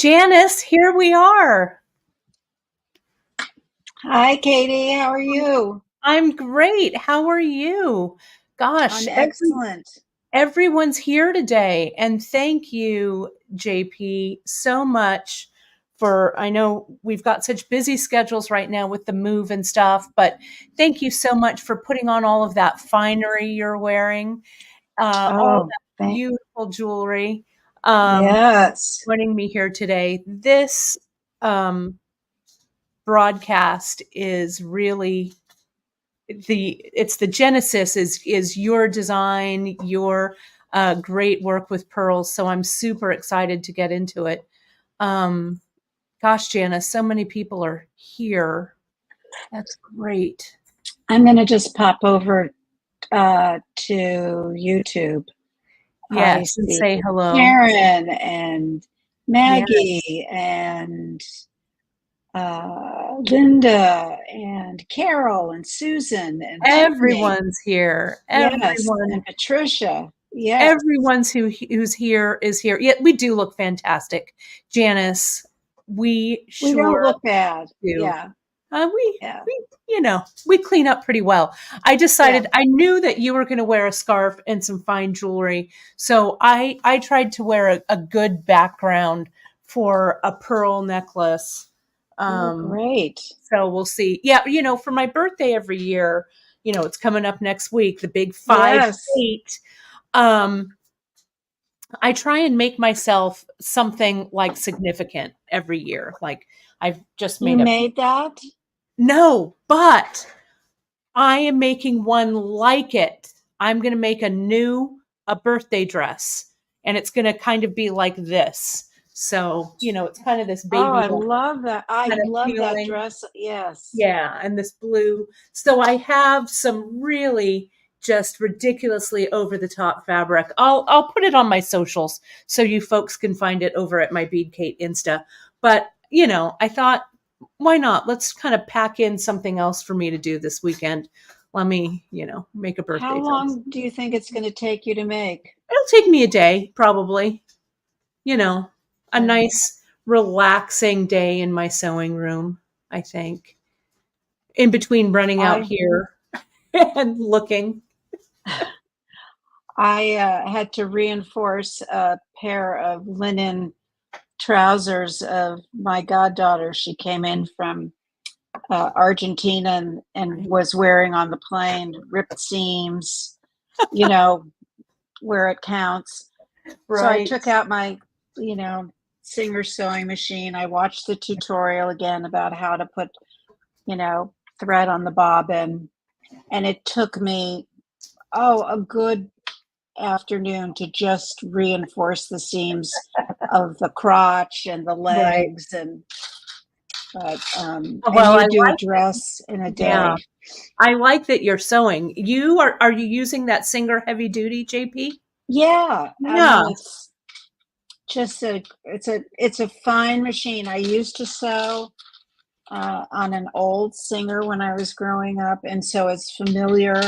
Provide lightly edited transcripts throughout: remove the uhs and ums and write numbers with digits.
Janice, here we are. Hi, Katie. How are you? I'm great. How are you? Gosh, I'm excellent. everyone's here today. And thank you, JP, so much for, I know we've got such busy schedules right now with the move and stuff, but thank you so much for putting on all of that finery you're wearing, all of Oh, that beautiful jewelry, yes. joining me here today. This um, broadcast is really the genesis is your design, your great work with pearls. So I'm super excited to get into it. Um, Gosh, Janice, so many people are here. That's great. I'm going to just pop over to YouTube. I Yes, and see say hello. Karen and Yes, Maggie and Linda and Carol and Susan and Tiffany. everyone's here. Yes, and Patricia. Yes, Everyone's who's here is here. Yeah, we do look fantastic, Janice. We we don't sure look bad. do. Yeah, Uh, we, yeah, we clean up pretty well. I yeah. decided I knew that you were going to wear a scarf and some fine jewelry, so I tried to wear a good background for a pearl necklace. Oh, Um, great. so we'll see. Yeah, for my birthday every year, it's coming up next week, the big five Yes. eight. Um, I try and make myself something like significant every year. Like I've just You made a made that? no, but I am making one like it. I'm going to make a birthday dress, and it's going to kind of be like this. So, it's kind of this Oh, baby I doll love that. I kind of love that feeling. dress. Yes. Yeah, and this blue. So I have some really just ridiculously over the top fabric. I'll put it on my socials so you folks can find it over at my Bead Kate Insta. But, I thought why not? Let's kind of pack in something else for me to do this weekend. Let me, make a How birthday dress. long do you think it's going to take you to make? It'll take me a day, probably. You know, a Yeah. nice, relaxing day in my sewing room, I think. In between running out I here and looking. I had to reinforce a pair of linen trousers of my goddaughter. She came in from Argentina and was wearing on the plane ripped seams, you know, where it counts. So I Right. took out my, you know, Singer sewing machine. I watched the tutorial again about how to put, thread on the bobbin. And it took me, a good afternoon to just reinforce the seams of the crotch and the Right. legs. And Well, you do a dress in a yeah, day. I like that you're sewing. Are you using that Singer heavy duty, JP? Yeah. I Yeah. mean, it's a fine machine. I used to sew on an old Singer when I was growing up, and so it's familiar.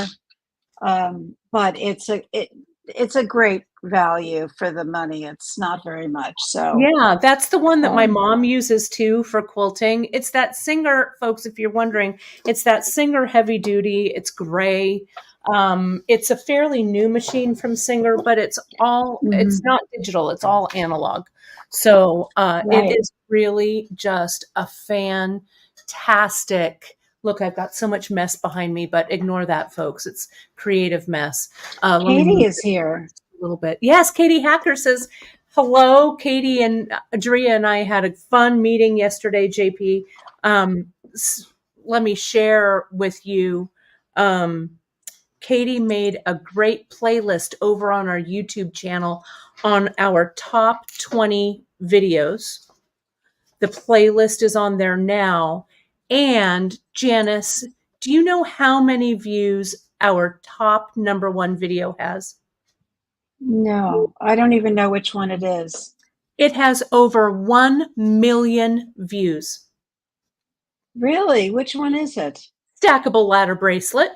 But it's a great value for the money. It's not very much. So Yeah, that's the one that my um, mom uses too for quilting. It's that Singer, folks, if you're wondering, it's that Singer heavy duty. It's gray. It's a fairly new machine from Singer, but it's mhm, not digital, it's all analog. So it right. is really just a fantastic look. I've got so much mess behind me, but ignore that, folks. It's creative mess. Let me Katie move is here. a little bit. Yes, Katie Hacker says hello. Katie and Adria and I had a fun meeting yesterday, JP. Let me share with you. Um, Katie made a great playlist over on our YouTube channel on our top 20 videos. The playlist is on there now. And Janice, do you know how many views our top number one video has? No, I don't even know which one it is. It has over 1 million views. Really? Which one is it? Stackable ladder bracelet.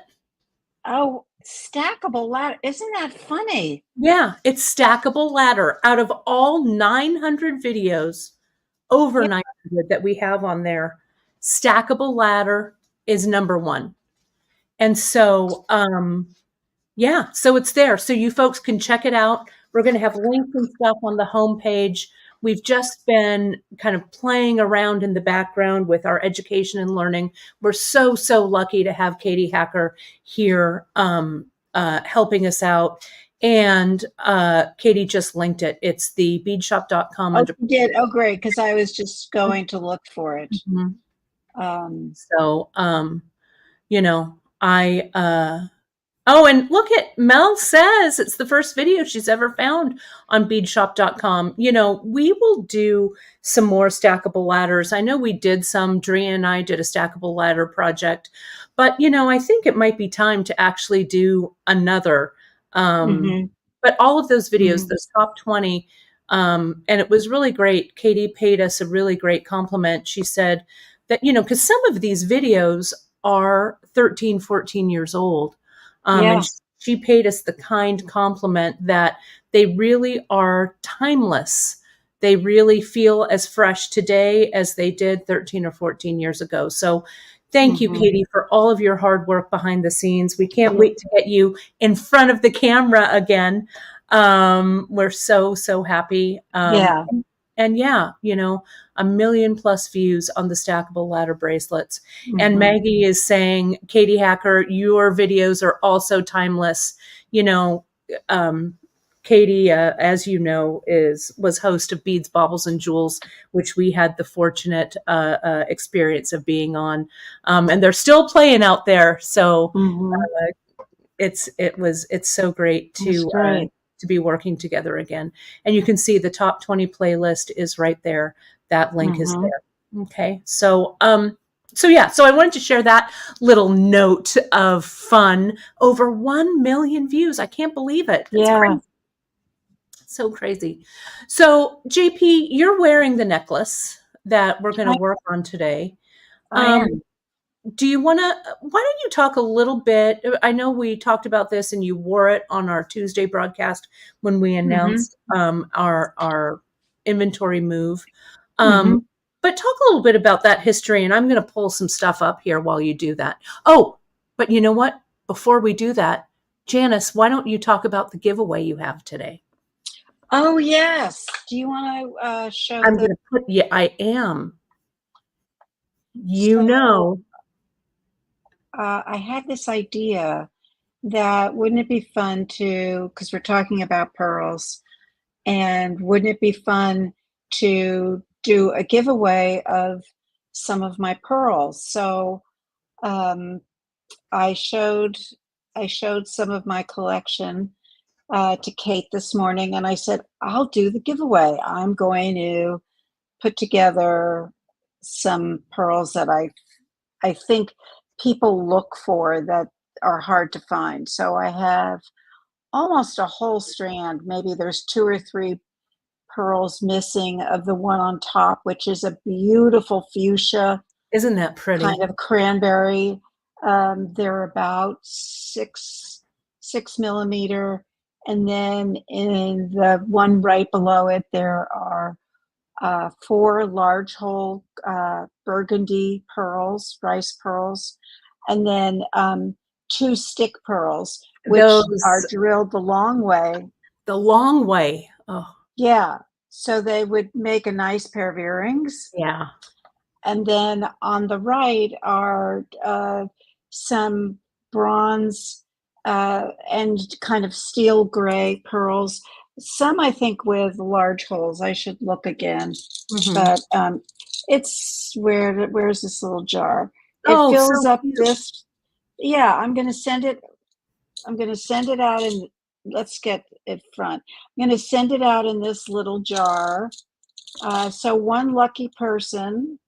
Oh, stackable ladder. Isn't that funny? Yeah, it's stackable ladder. Out of all 900 videos, over Yeah. 900 that we have on there. Stackable ladder is number one. And so, yeah, so it's there. So you folks can check it out. We're going to have links and stuff on the homepage. We've just been kind of playing around in the background with our education and learning. We're so, so lucky to have Katie Hacker here helping us out. And Katie just linked it. It's the beadshop.com Oh, under. you did. Oh, great. Because I was just going to look for it. Mhm. Um, So, you know, oh, and look at Mel says it's the first video she's ever found on beadshop.com. You know, we will do some more stackable ladders. I know we did some, Drea and I did a stackable ladder project, but you know, I think it might be time to actually do another. Um, hmm but all of those videos, hmm those top 20, and it was really great. Katie paid us a really great compliment. She said that, you know, because some of these videos are 13, 14 years old. And Yeah. she paid us the kind compliment that they really are timeless. They really feel as fresh today as they did 13 or 14 years ago. So thank you, hmm Katie, for all of your hard work behind the scenes. We can't Yeah. wait to get you in front of the camera again. We're so, so happy. Yeah. And yeah, you know, 1 million+ views on the stackable ladder bracelets. And hmm Maggie is saying, Katie Hacker, your videos are also timeless. You know, um, Katie, as you know, was host of Beads, Baubles, and Jewels, which we had the fortunate experience of being on, and they're still playing out there. So hmm it's so great That's great. to be working together again. And you can see the top 20 playlist is right there. That link is hmm there. Okay. So yeah, so I wanted to share that little note of fun. Over 1 million views. I can't believe it. It's Yeah. crazy. So crazy. So JP, you're wearing the necklace that we're going to I, work on today. I Um, am. do you want to, why don't you talk a little bit? I know we talked about this and you wore it on our Tuesday broadcast when we hmm announced our inventory move. hmm Um, but talk a little bit about that history, and I'm going to pull some stuff up here while you do that. Oh, but you know what? Before we do that, Janice, why don't you talk about the giveaway you have today? Oh, yes. Do you want to show I'm the? going to put, yeah, I am. You So know, I had this idea that wouldn't it be fun to, because we're talking about pearls, and wouldn't it be fun to do a giveaway of some of my pearls? So um, I showed I showed some of my collection to Kate this morning, and I said, I'll do the giveaway. I'm going to put together some pearls that I think people look for that are hard to find. So I have almost a whole strand. Maybe there's two or three pearls missing of the one on top, which is a beautiful fuchsia isn't that kind pretty? of cranberry. They're about 6 millimeter, and then in the one right below it, there are four large hole burgundy pearls, rice pearls, and then two stick pearls, which are Those, drilled the long way. the long way. Oh, Yeah, so they would make a nice pair of earrings. yeah. And then on the right are some bronze and kind of steel gray pearls. Some I think with large holes. I should look again, Mhm. but it's where's this little jar? It Oh, fills so up cute. this. Yeah, I'm going to send it. I'm going to send it out, and let's get it front. I'm going to send it out in this little jar. So one lucky person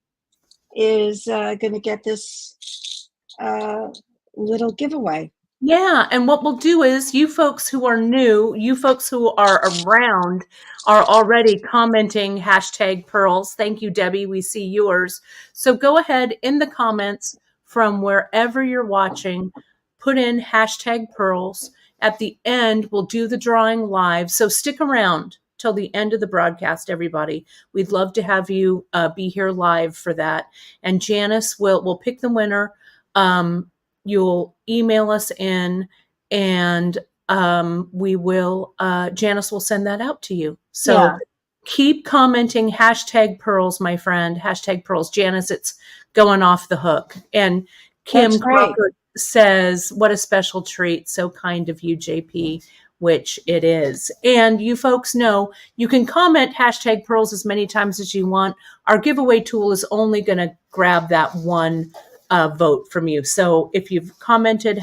is going to get this uh, little giveaway. Yeah, and what we'll do is you folks who are new, you folks who are around are already commenting hashtag pearls. Thank you, Debbie. We see yours. So go ahead in the comments from wherever you're watching, put in hashtag pearls. At the end, we'll do the drawing live. So stick around till the end of the broadcast, everybody. We'd love to have you be here live for that. And Janice will pick the winner. You'll email us in, and Janice will send that out to you. So Yeah, keep commenting #pearls, my friend, #pearls. Janice, it's going off the hook. And that's Kim great. Crawford says, what a special treat. So kind of you, JP, which it is. And you folks know you can comment #pearls as many times as you want. Our giveaway tool is only going to grab that one vote from you. So if you've commented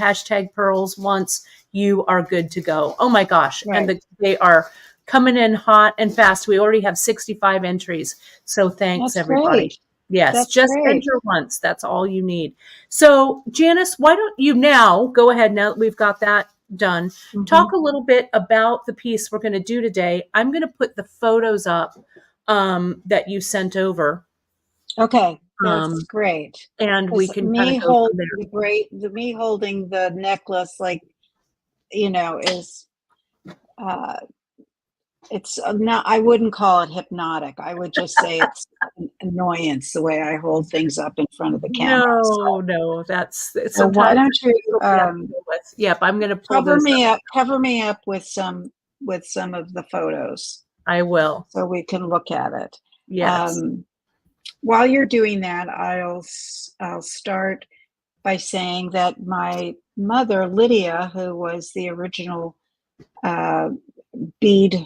#pearls once, you are good to go. Oh my gosh. Right. And they are coming in hot and fast. We already have 65 entries. So thanks, That's everybody. great. Yes, That's just great. enter once. That's all you need. So, Janice, why don't you now go ahead, now that we've got that done, Hmm. talk a little bit about the piece we're going to do today. I'm going to put the photos up that you sent over, Okay, that's um, great. and we Because can kind of go from there. me holding the necklace, like, is uh, it's not. I wouldn't call it hypnotic. I would just say it's an annoyance the way I hold things up in front of the camera. No, that's So why sometimes don't it's you what we have to deal with. Yep, I'm going to pull those up. cover me up with some of the photos I will. so we can look at it. Yes. Um, while you're doing that, I'll start by saying that my mother, Lydia, who was the original uh, bead,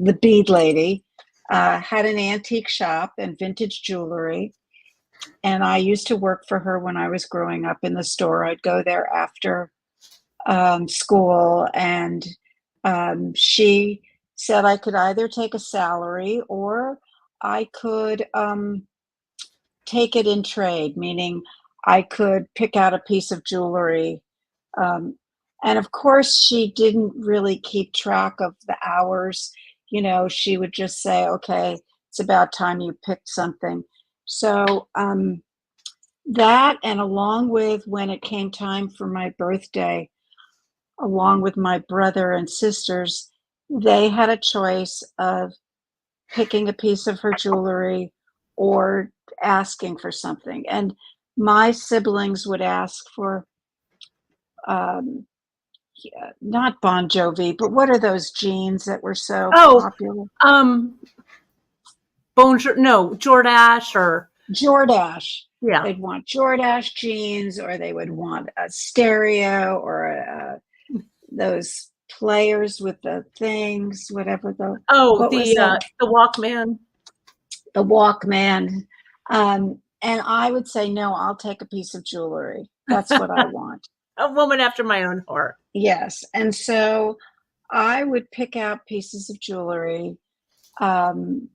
the bead lady, had an antique shop and vintage jewelry. And I used to work for her when I was growing up in the store. I'd go there after school, and she said I could either take a salary or I could take it in trade, meaning I could pick out a piece of jewelry. Um, and of course, she didn't really keep track of the hours. She would just say, okay, it's about time you picked something. So that, and along with when it came time for my birthday, along with my brother and sisters, they had a choice of picking a piece of her jewelry or asking for something. And my siblings would ask for, um, not Bon Jovi, but what are those jeans that were so Oh, popular? um, Bonjour, no, Jordache, or Jordache. yeah. They'd want Jordache jeans, or they would want a stereo, or those players with the things, whatever Oh, what was that? the Walkman. The Walkman. And I would say, no, I'll take a piece of jewelry. That's what I want. A woman after my own heart. Yes. And so I would pick out pieces of jewelry, um,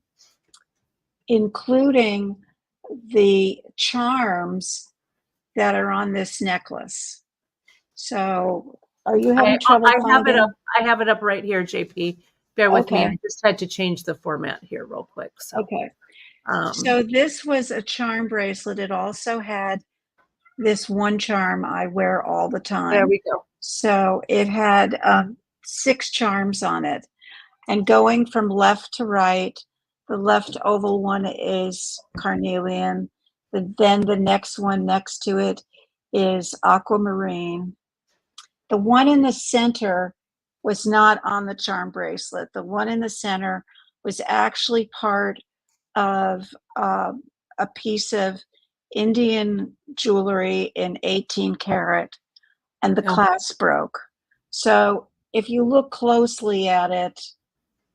including the charms that are on this necklace. So are you I having trouble I have it up. finding? I have it up right here, JP. Bear with me. I Okay. just had to change the format here real quick. So, Okay. um, So this was a charm bracelet. It also had this one charm I wear all the there time. we go. So it had 6 charms on it. And going from left to right, the left oval one is carnelian. Then the next one next to it is aquamarine. The one in the center was not on the charm bracelet. The one in the center was actually part of a piece of Indian jewelry in 18 karat, and the Yeah. clasp broke. So if you look closely at it,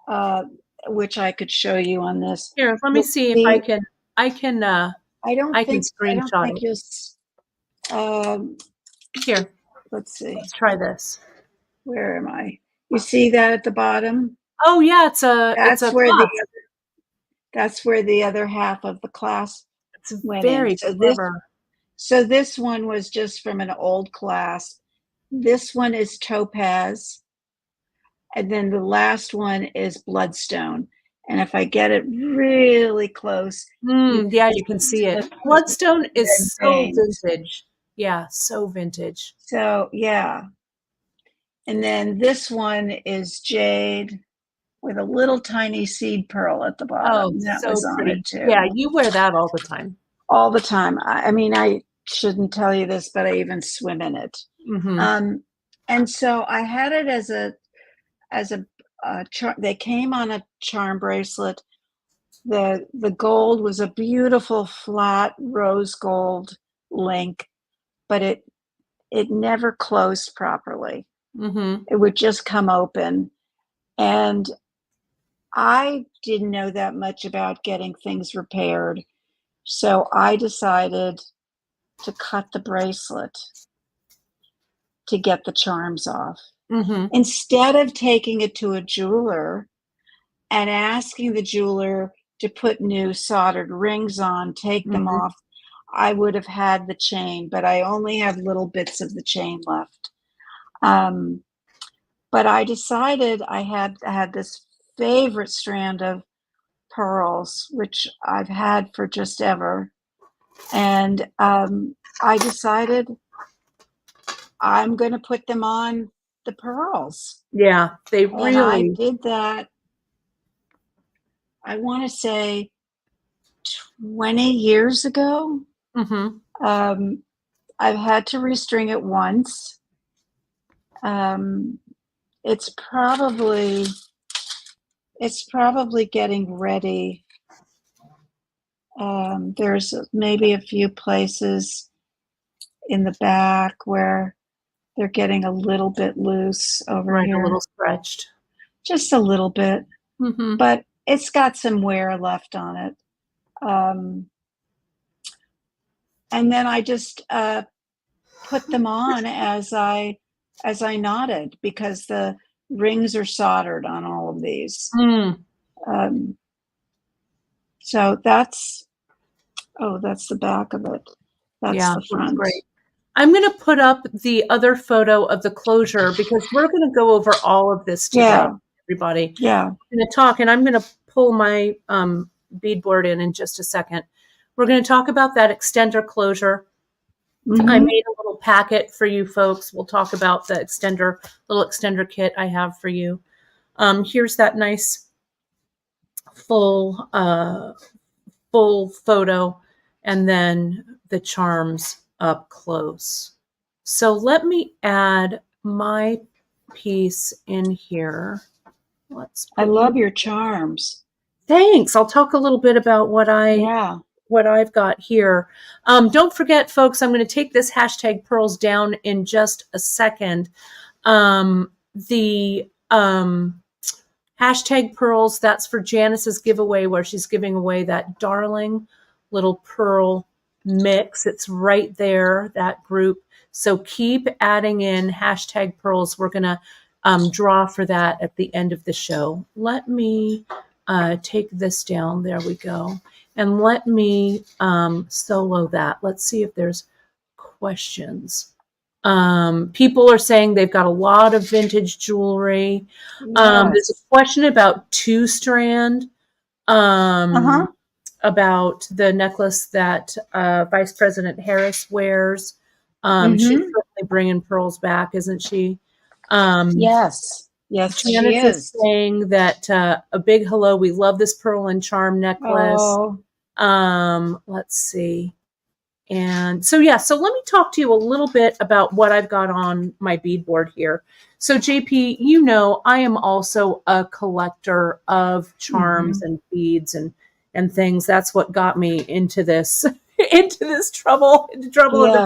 uh, which I could show you on this, Here, let me you'll see if I see. can. I can. I can I don't screenshot think it. you'll. Um, Here, let's see. let's try this. Where am I? You see that at the bottom? Oh yeah, it's That's a where the clasp. that's where the other half of the clasp It's went in. very clever. So this one was just from an old clasp. This one is topaz, and then the last one is bloodstone. And if I get it really close, you can Yeah, see you can see some it. of those Bloodstone is red so veins. vintage. Yeah, so vintage. So yeah. And then this one is jade. with a little tiny seed pearl at the Oh, bottom. That so was on pretty. it too. Yeah, you wear that all the time. All the time. I mean, I shouldn't tell you this, but I even swim in it. Mm-hmm. And so I had it as a they came on a charm bracelet. The gold was a beautiful flat rose gold link, but it never closed properly. Mm-hmm. It would just come open. And I didn't know that much about getting things repaired. So I decided to cut the bracelet to get the charms off. Mm-hmm. Instead of taking it to a jeweler and asking the jeweler to put new soldered rings on, take them Mm-hmm. off, I would have had the chain, but I only have little bits of the chain left. But I decided I had this favorite strand of pearls, which I've had for just ever. And I decided I'm going to put them on the pearls. Yeah, they And I really. did that, I want to say 20 years ago. Mm-hmm. Um, I've had to restring it once. Um, it's probably getting ready. There's maybe a few places in the back where they're getting a little bit loose over Right, a here, little stretched. just a little bit, Mm-hmm. but it's got some wear left on it. Um, and then I just put them on as I knotted, because the rings are soldered on all of these. Mm. Um, so that's the back of it. That's Yeah, the looks front. great. I'm going to put up the other photo of the closure because we're going to go over all of this today, Yeah, everybody. yeah. I'm going to talk, and I'm going to pull my beadboard in just a second. We're going to talk about that extender closure. I Mm-hmm. made a little packet for you folks. We'll talk about the little extender kit I have for you. Here's that nice full full photo, and then the charms up close. So let me add my piece in here. Let's I put you. love your charms. Thanks. I'll talk a little bit about Yeah. what I've got here. Don't forget, folks, I'm going to take this hashtag pearls down in just a second. The hashtag pearls, that's for Janice's giveaway where she's giving away that darling little pearl mix. It's right there, that group. So keep adding in hashtag pearls. We're going to draw for that at the end of the show. Let me take this down. There we go. And let me solo that. Let's see if there's questions. People are saying they've got a lot of vintage jewelry. There's Yes. a question about two strand, Uh-huh. about the necklace that Vice President Harris wears. She's Mm-hmm. certainly bringing pearls back, isn't she? Um, Yes. Yes, she Janice is is. saying that a big hello. We love this pearl and charm necklace. Oh, Let's see. And so, yeah, so let me talk to you a little bit about what I've got on my beadboard here. So, JP, you know, I am also a collector of charms mm-hmm. and beads and things. That's what got me into this into trouble in the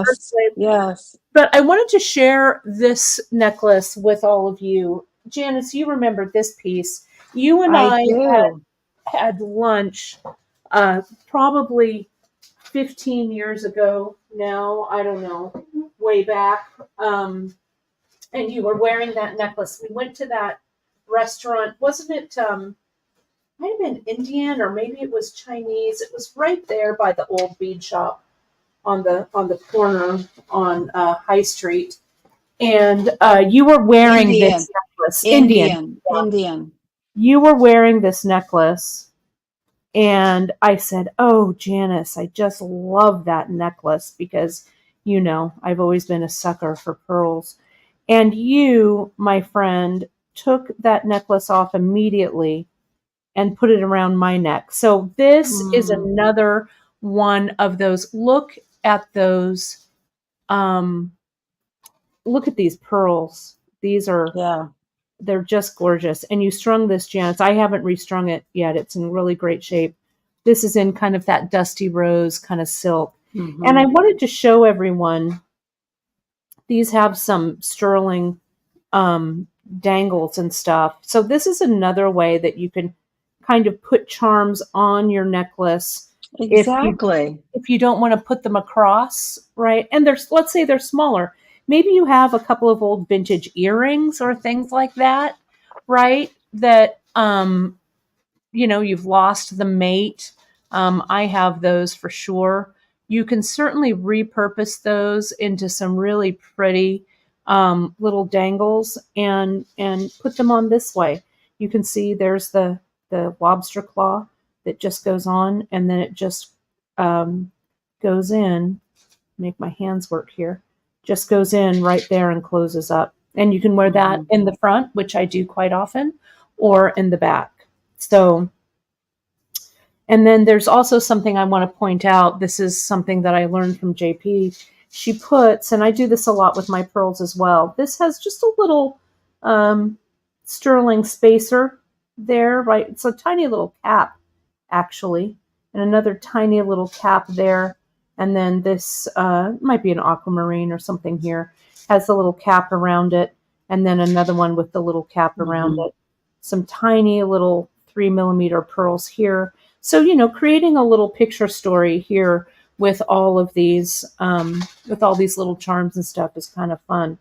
first Yes. place. Yes. But I wanted to share this necklace with all of you. Janice, you remember this piece. You and I I do. had lunch probably 15 years ago now, I don't know, way back. And you were wearing that necklace. We went to that restaurant. Wasn't it, might have been Indian or maybe it was Chinese. It was right there by the old bead shop on the corner on High Street. And you were wearing Indian. this necklace. Indian. Indian. Yeah. Indian. You were wearing this necklace. And I said, "Oh, Janice, I just love that necklace because, you know, I've always been a sucker for pearls." And you, my friend, took that necklace off immediately and put it around my neck. So this is Mm, another one of those. Look at those. Um, look at these pearls. These are, yeah. they're just gorgeous. And you strung this, Janice. I haven't restrung it yet. It's in really great shape. This is in kind of that dusty rose kind of silk. And I Mm-hmm. wanted to show everyone, these have some sterling dangles and stuff. So this is another way that you can kind of put charms on your necklace Exactly. if you don't want to put them across, right? And there's, let's say they're smaller. Maybe you have a couple of old vintage earrings or things like that, right? That you've lost the mate. I have those for sure. You can certainly repurpose those into some really pretty little dangles and put them on this way. You can see there's the lobster claw that just goes on, and then it just um, goes in. Make my hands work here. Just goes in right there and closes up. And you can wear that Mm-hmm. in the front, which I do quite often, or in the back. So, and then there's also something I want to point out. This is something that I learned from JP. She puts, and I do this a lot with my pearls as well. This has just a little sterling spacer there, right? It's a tiny little cap, actually, and another tiny little cap there. And then this might be an aquamarine or something here. Has a little cap around it, and then another one with the little cap around Mm-hmm. it. Some tiny little 3 millimeter pearls here. So, creating a little picture story here with all of these, with all these little charms and stuff is kind of fun.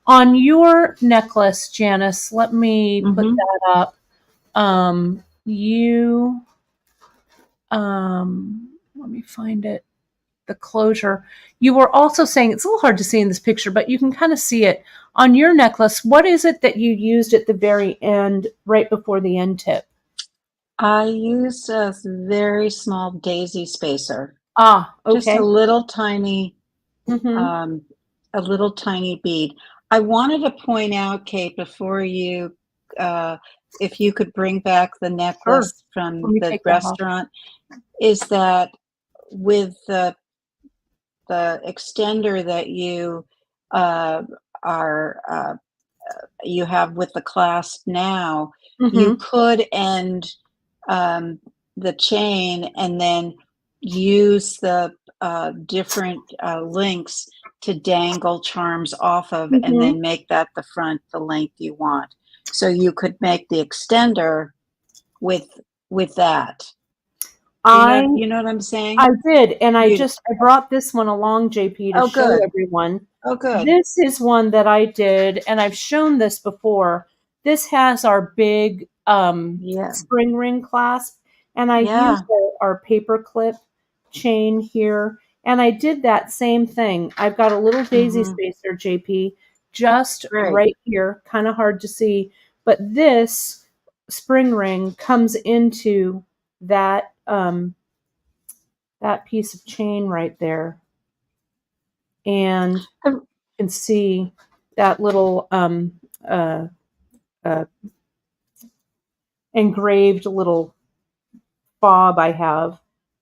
On your necklace, Janice, let me put Mm-hmm. that up. You, let me find it. The closure. You were also saying, it's a little hard to see in this picture, but you can kind of see it on your necklace. What is it that you used at the very end, right before the end tip? I used a very small daisy spacer, Ah, just okay. um, a little tiny bead. I wanted to point out, Kate, before you, uh, if you could bring back the Sure. necklace Let from me the take that off. restaurant, is that with the extender that you uh, are you have with the clasp now, you Mm-hmm. could end um, the chain and then use the different links to dangle charms off of, and Mm-hmm. then make that the front, the length you want. So you could make the extender with that. I You know what I'm saying? I did, and You I brought this one along, JP, to oh show good. everyone. Oh good. This is one that I did, and I've shown this before. This has our big Yeah. spring ring clasp, and I used Yeah. our paper clip chain here, and I did that same thing. I've got a little daisy Hmm. spacer, JP, just Great. right here, kind of hard to see, but this spring ring comes into that that piece of chain right there, and you The- can see that little uh, uh, engraved little fob I have.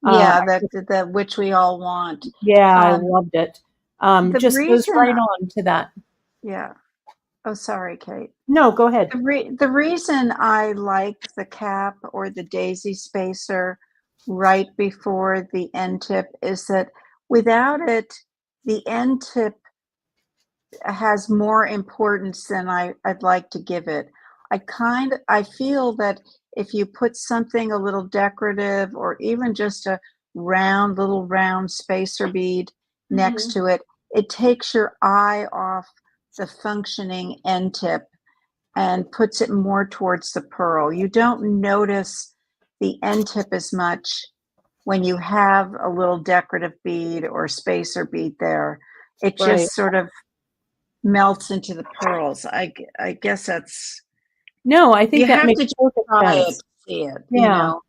Uh, Yeah, that which we all want. yeah, I Um, loved it. the Just goes reason, right on to that. yeah. Oh, sorry, Kate. No, go ahead. The reason I like the cap or the daisy spacer right before the end tip is that without it, the end tip has more importance than I'd like to give it. I feel that if you put something a little decorative or even just a little round spacer bead next Hmm. to it, it takes your eye off the functioning end tip and puts it more towards the pearl. You don't notice the end tip as much when you have a little decorative bead or spacer bead there. It Right. just sort of melts into the pearls. I guess that's, No, I think you that have makes to just perfect try it sense. to see it, you Yeah. know.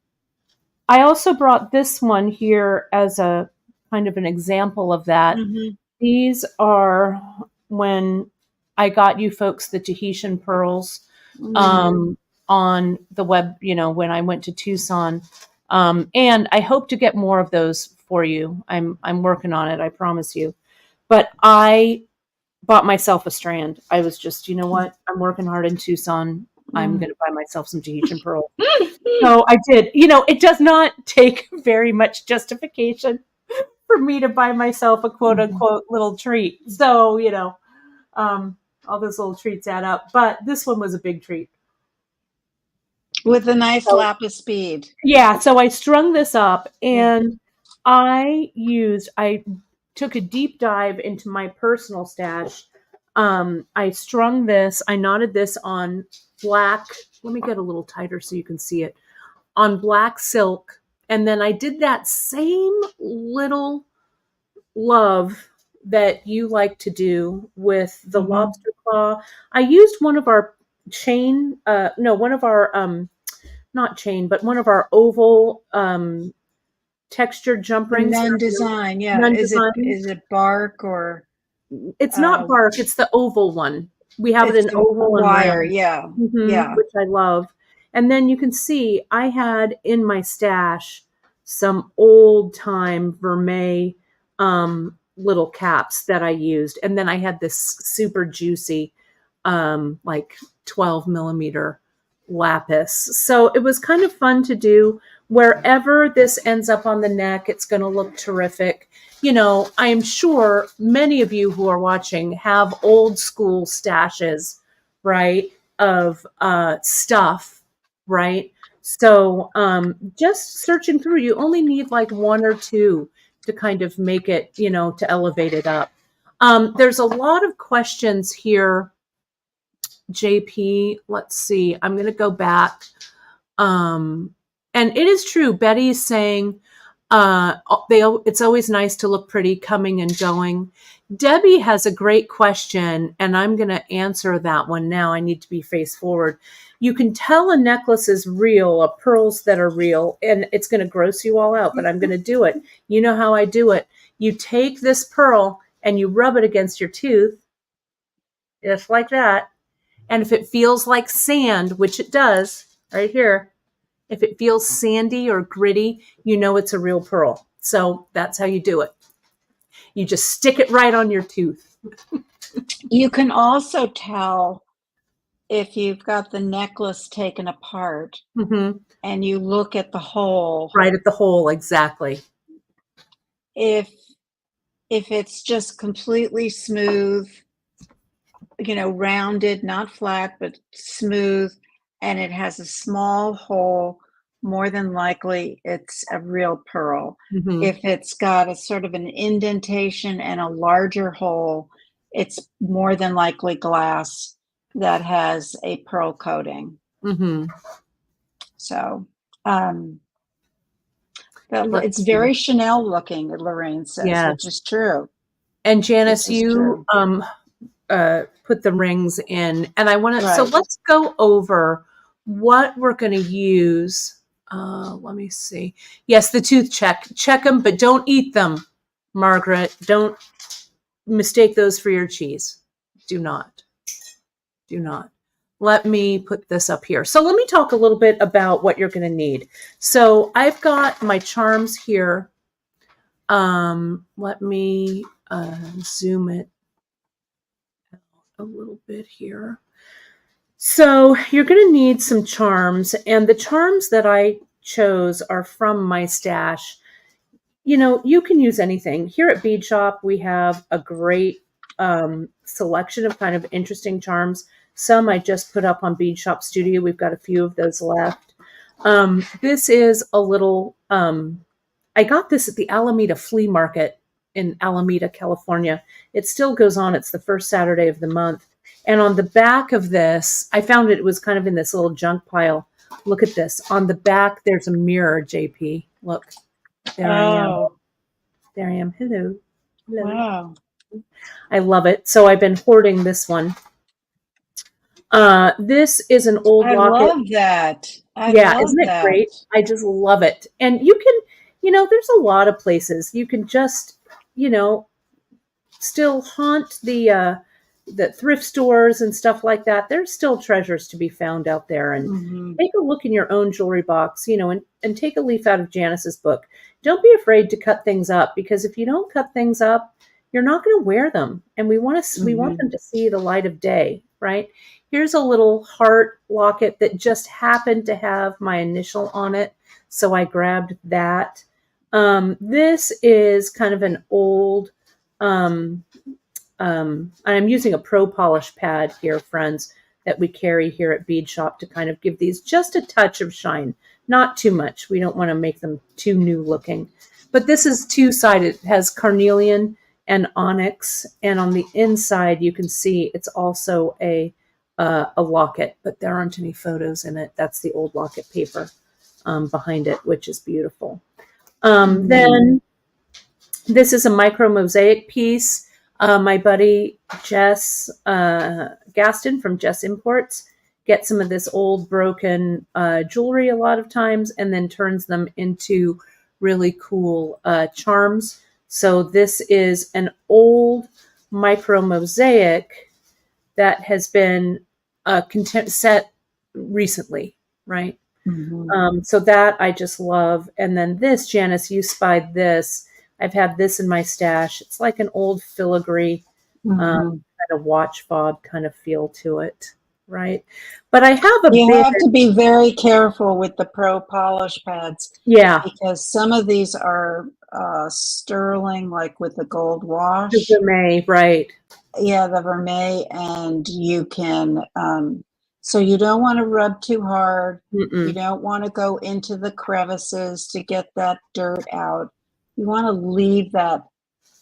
I also brought this one here as a kind of an example of that. Hmm. These are when I got you folks the Tahitian pearls. on the web, when I went to Tucson. And I hope to get more of those for you. I'm working on it, I promise you. But I bought myself a strand. I was just, you know what? I'm working hard in Tucson. I'm going to buy myself some Tahitian pearl. So I did. It does not take very much justification for me to buy myself a quote unquote little treat. So, all those little treats add up. But this one was a big treat. With a nice So, lapis bead. yeah. So I strung this up and I took a deep dive into my personal stash. I strung this, I knotted this on black. Let me get a little tighter so you can see it. On black silk. And then I did that same little love that you like to do with the lobster claw. I used one of our not chain, but one of our oval textured jump The rings. nun design, yeah. Nun Is design. it bark or? It's not bark. It's the oval one. We have it It's in the oval and wire, round, yeah, yeah. which I love. And then you can see I had in my stash some old time vermeil little caps that I used. And then I had this super juicy, like 12 millimeter lapis. So it was kind of fun to do. Wherever this ends up on the neck, it's going to look terrific. I am sure many of you who are watching have old school stashes, right, of stuff, right? So just searching through, you only need like one or two to kind of make it, to elevate it up. There's a lot of questions here, JP. Let's see. I'm going to go back. And it is true. Betty is saying it's always nice to look pretty coming and going. Debbie has a great question, and I'm going to answer that one now. I need to be face forward. You can tell a necklace is real, pearls that are real, and it's going to gross you all out, but I'm going to do it. You know how I do it. You take this pearl and you rub it against your tooth, just like that. And if it feels like sand, which it does right here, if it feels sandy or gritty, you know it's a real pearl. So that's how you do it. You just stick it right on your tooth. You can also tell if you've got the necklace taken apart and you look at the hole. Right at the hole, exactly. If it's just completely smooth, rounded, not flat, but smooth, and it has a small hole, more than likely it's a real pearl. If it's got a sort of an indentation and a larger hole, it's more than likely glass that has a pearl coating. So it's very Chanel looking, Lorraine says, which is true. And Janice, you put the rings in, and I want to. Right. So let's go over what we're going to use. Let me see. Yes, the tooth check. Check them, but don't eat them, Margaret. Don't mistake those for your cheese. Do not. Do not. Let me put this up here. So let me talk a little bit about what you're going to need. So I've got my charms here. Let me zoom it out a little bit here. So you're going to need some charms, and the charms that I chose are from my stash. You can use anything. Here at Bead Shop, we have a great selection of kind of interesting charms. Some I just put up on Bead Shop Studio. We've got a few of those left. This is a little, I got this at the Alameda Flea Market in Alameda, California. It still goes on. It's the first Saturday of the month. And on the back of this, I found it was kind of in this little junk pile. Look at this. On the back, there's a mirror, JP. Look. There I am. There I am. Hello. Hello. Wow. I love it. So I've been hoarding this one. This is an old locket. I love that. Isn't it great? I just love it. And you can, there's a lot of places you can just, still haunt the the thrift stores and stuff like that, there's still treasures to be found out there. And Mm-hmm. take a look in your own jewelry box, and take a leaf out of Janice's book. Don't be afraid to cut things up, because if you don't cut things up, you're not going to wear them. And we want Mm-hmm. them to see the light of day, right? Here's a little heart locket that just happened to have my initial on it, so I grabbed that. This is kind of an old, I'm using a Pro Polish pad here, friends, that we carry here at Bead Shop to kind of give these just a touch of shine. Not too much. We don't want to make them too new looking. But this is two-sided. It has carnelian and onyx. And on the inside, you can see it's also a locket, but there aren't any photos in it. That's the old locket paper behind it, which is beautiful. Then this is a micro mosaic piece. My buddy Jess Gaston from Jess Imports gets some of this old broken jewelry a lot of times, and then turns them into really cool charms. So this is an old micro mosaic that has been set recently, right? So that I just love. And then this, Janice, you spied this. I've had this in my stash. It's like an old filigree kind of watch fob kind of feel to it, right? But I have You have to be very careful with the Pro Polish pads. Yeah. Because some of these are sterling, like with the gold wash. The vermeil, right. Yeah, the vermeil, and you can, so you don't want to rub too hard. Mm-mm. You don't want to go into the crevices to get that dirt out. You want to leave that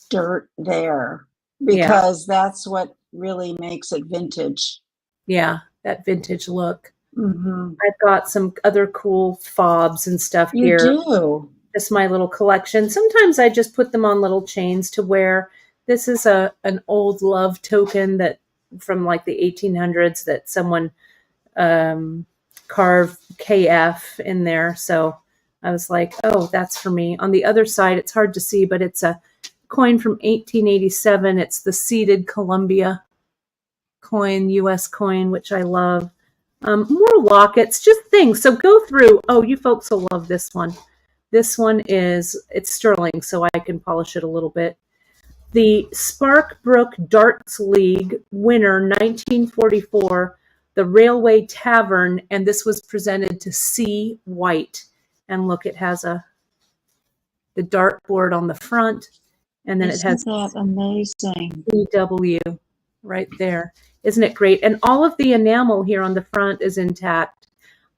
dirt there, because that's what really makes it vintage. Yeah, that vintage look. Mm-hmm. I've got some other cool fobs and stuff You here. do. Just my little collection. Sometimes I just put them on little chains to wear. This is an old love token that from like the 1800s that someone carved KF in there. So I was like, oh, that's for me. On the other side, it's hard to see, but it's a coin from 1887. It's the seeded Columbia coin, U.S. coin, which I love. More lockets, just things. So go through. Oh, you folks will love this one. This one it's sterling, so I can polish it a little bit. The Sparkbrook Darts League winner, 1944, the Railway Tavern, and this was presented to C. White. And look, it has the dartboard on the front, and then it has that amazing CW right there. Isn't it great? And all of the enamel here on the front is intact.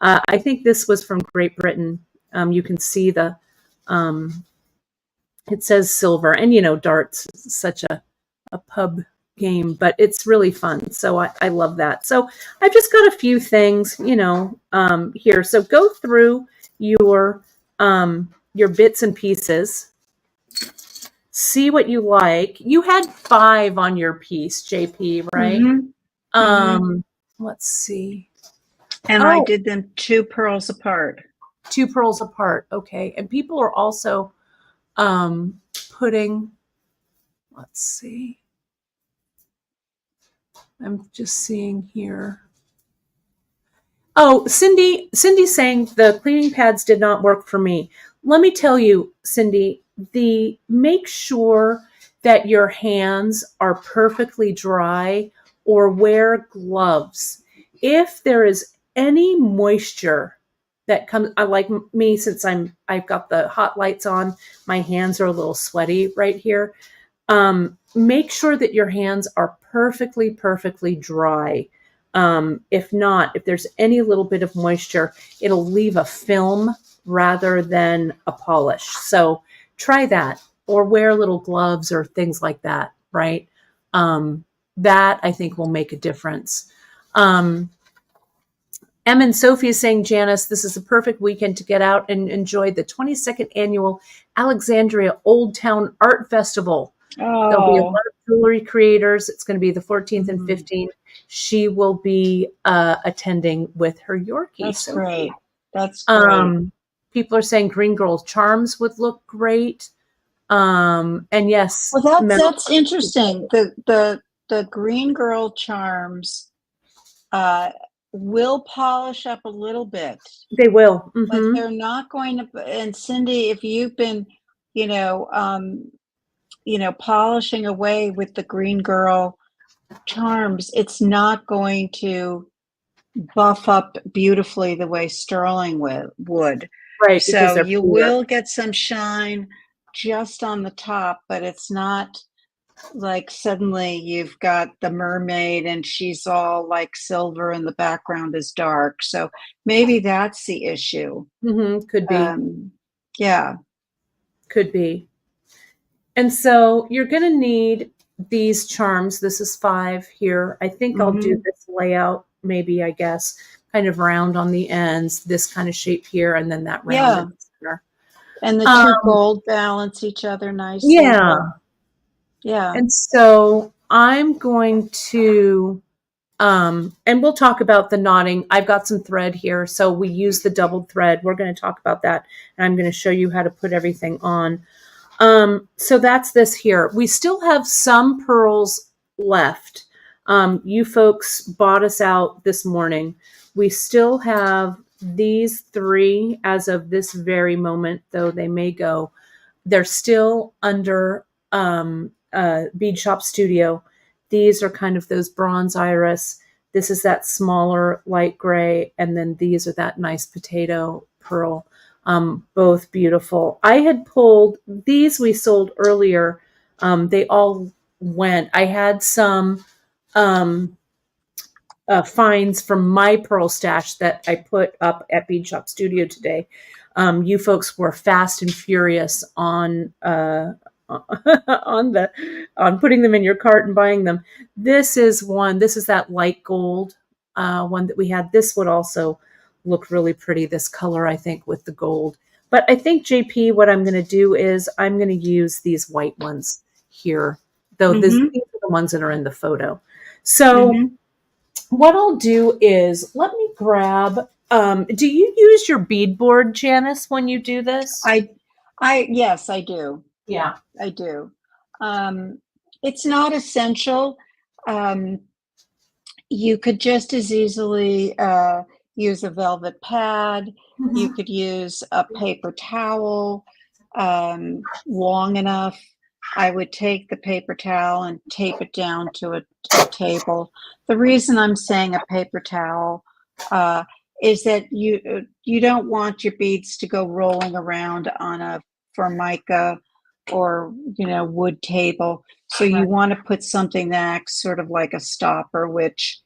I think this was from Great Britain. You can see it says silver, and darts is such a pub game, but it's really fun. So I love that. So I've just got a few things, here. So go through your bits and pieces. See what you like. You had 5 on your piece, JP, right? Let's see. And I did them 2 pearls apart. 2 pearls apart. Okay. And people are also putting, let's see. I'm just seeing here. Oh, Cindy's saying the cleaning pads did not work for me. Let me tell you, Cindy, make sure that your hands are perfectly dry or wear gloves. If there is any moisture that comes, like me, since I've got the hot lights on, my hands are a little sweaty right here. Make sure that your hands are perfectly dry. If not, if there's any little bit of moisture, it'll leave a film rather than a polish. So try that, or wear little gloves or things like that, right? That I think will make a difference. Em and Sophie is saying, Janice, this is a perfect weekend to get out and enjoy the 22nd annual Alexandria Old Town Art Festival. There'll be a lot of jewelry creators. It's going to be the 14th and 15th. She will be attending with her Yorkie. That's great. That's great. People are saying Green Girl charms would look great. And yes. Well, that's interesting. The the Green Girl charms will polish up a little bit, They will. but Mm-hmm. they're not going to. And Cindy, if you've been, you know, polishing away with the Green Girl charms, it's not going to buff up beautifully the way sterling would. Right, because So they're you clear. will get some shine just on the top, but it's not like suddenly you've got the mermaid and she's all like silver and the background is dark. So maybe that's the issue. Mm-hmm. Could be. Yeah. Could be. And so you're going to need these charms. This is 5 here. I think I'll do Mm-hmm. this layout, maybe, I guess, kind of round on the ends, this kind of shape here, and then that round Yeah. in the center. And the two gold balance each other nicely. Yeah. Yeah. And so I'm going to, and we'll talk about the knotting. I've got some thread here. So we use the doubled thread. We're going to talk about that. And I'm going to show you how to put everything on. So that's this here. We still have some pearls left. You folks bought us out this morning. We still have these 3 as of this very moment, though they may go. They're still under Bead Shop Studio. These are kind of those bronze iris. This is that smaller light gray. And then these are that nice potato pearl. Both beautiful. I had pulled these we sold earlier. They all went. I had some finds from my pearl stash that I put up at Bead Shop Studio today. You folks were fast and furious on on putting them in your cart and buying them. This is one. This is that light gold one that we had. This would also look really pretty. This color, I think, with the gold. But I think, JP, what I'm going to do is I'm going to use these white ones here, though these are the ones that are in the photo. So what I'll do is let me grab. Do you use your bead board, Janice, when you do this? Yes, I do. Yeah, I do. It's not essential. You could just as easily use a velvet pad. You could use a paper towel long enough. I would take the paper towel and tape it down to a table. The reason I'm saying a paper towel is that you don't want your beads to go rolling around on a formica or wood table. So you want to put something that acts sort of like a stopper, which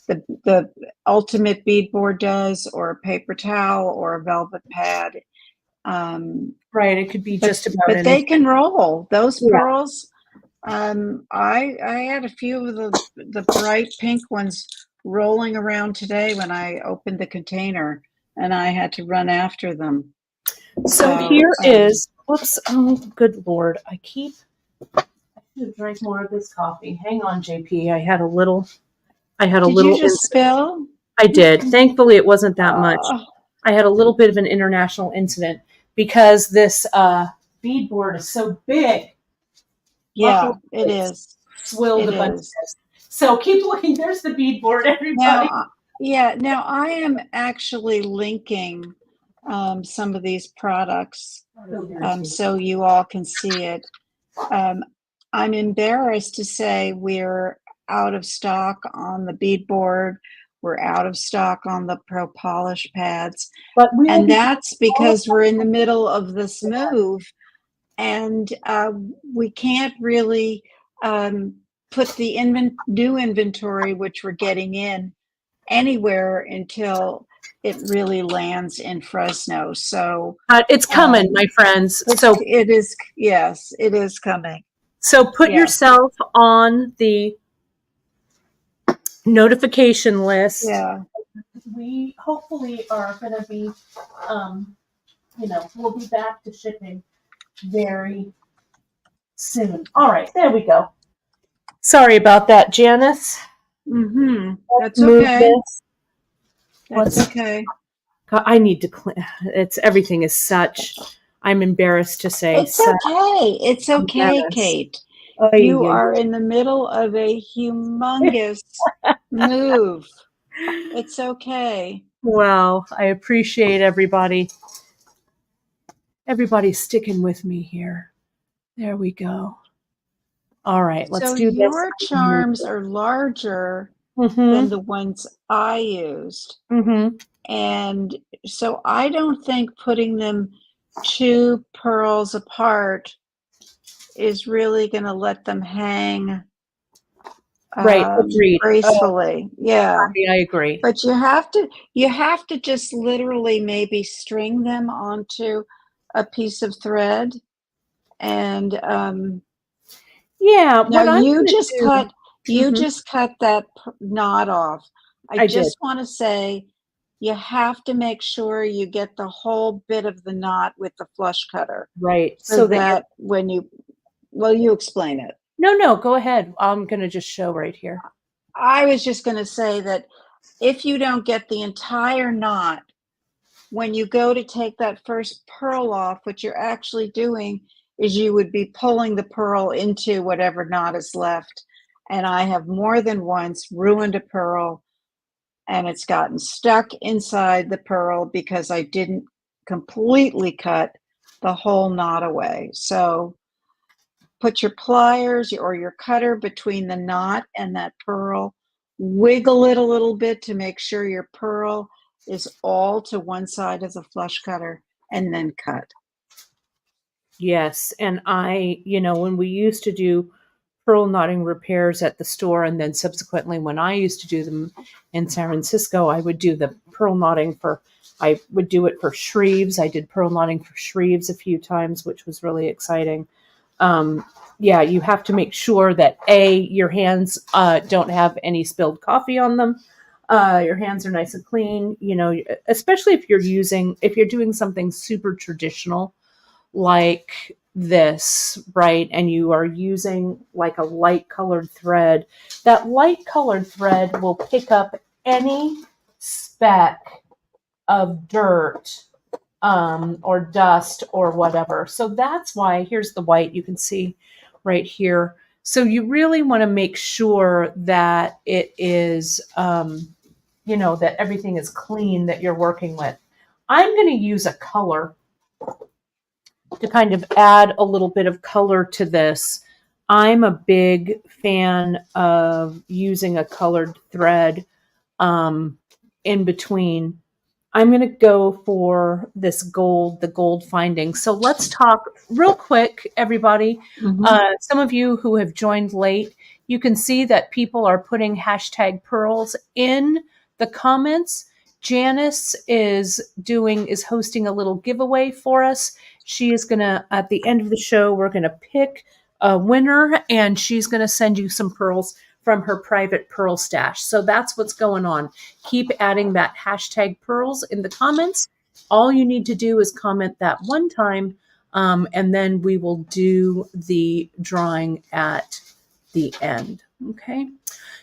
the ultimate bead board does, or a paper towel, or a velvet pad. Right, it could be just about but anything. they can roll. Those Yeah. pearls. I had a few of the bright pink ones rolling around today when I opened the container, and I had to run after them. So here is. Whoops! Oh, good Lord! I should have drank more of this coffee. Hang on, JP. I had a little. Did you just spill? I did. Thankfully, it wasn't that much. I had a little bit of an international incident because this bead board is so big. Yeah, it is. Swilled a bunch of this. So keep looking. There's the bead board, everybody. Now I am actually linking some of these products so you all can see it. I'm embarrassed to say we're out of stock on the bead board. We're out of stock on the Pro Polish pads. And that's because we're in the middle of this move, and we can't really put the new inventory, which we're getting in, anywhere until it really lands in Fresno. So it's coming, my friends. So it is. Yes, it is coming. So put yourself on the notification list. Yeah. We hopefully are going to be, we'll be back to shipping very soon. All right, there we go. Sorry about that, Janice. That's okay. That's okay. I need to clean. Everything is such. I'm embarrassed to say. It's okay. It's okay, Kate. You are in the middle of a humongous move. It's okay. Well, I appreciate everybody. Everybody's sticking with me here. There we go. All right, let's So do this. your charms are larger than Mm-hmm. the ones I used. Mm-hmm. And so I don't think putting them 2 pearls apart is really going to let them hang Right. Agreed. Oh, gracefully. Yeah. I agree. But you have to just literally maybe string them onto a piece of thread. And Yeah. now What I'm going to do. you Mm-hmm. just cut that knot off. I I did. just want to say you have to make sure you get the whole bit of the knot with the flush cutter, Right. so So that you're. that when you explain it. No. Go ahead. I'm going to just show right here. I was just going to say that if you don't get the entire knot, when you go to take that first pearl off, what you're actually doing is you would be pulling the pearl into whatever knot is left. And I have more than once ruined a pearl and it's gotten stuck inside the pearl because I didn't completely cut the whole knot away. So put your pliers or your cutter between the knot and that pearl, wiggle it a little bit to make sure your pearl is all to one side of the flush cutter, and then cut. Yes. And when we used to do pearl knotting repairs at the store, and then subsequently when I used to do them in San Francisco, I would do the pearl knotting I would do it for Shreves. I did pearl knotting for Shreves a few times, which was really exciting. Um, yeah, you have to make sure that your hands don't have any spilled coffee on them. Your hands are nice and clean. Especially if you're doing something super traditional like this, right? And you are using like a light colored thread. That light colored thread will pick up any speck of dirt or dust or whatever. So that's why here's the white you can see right here. So you really want to make sure that it is, that everything is clean that you're working with. I'm going to use a color to kind of add a little bit of color to this. I'm a big fan of using a colored thread in between. I'm going to go for this gold, the gold finding. So let's talk real quick, everybody. Mm-hmm. Some of you who have joined late, you can see that people are putting #pearls in the comments. Janice is hosting a little giveaway for us. She is going to, at the end of the show, we're going to pick a winner and she's going to send you some pearls from her private pearl stash. So that's what's going on. Keep adding that #pearls in the comments. All you need to do is comment that one time, and then we will do the drawing at the end. Okay.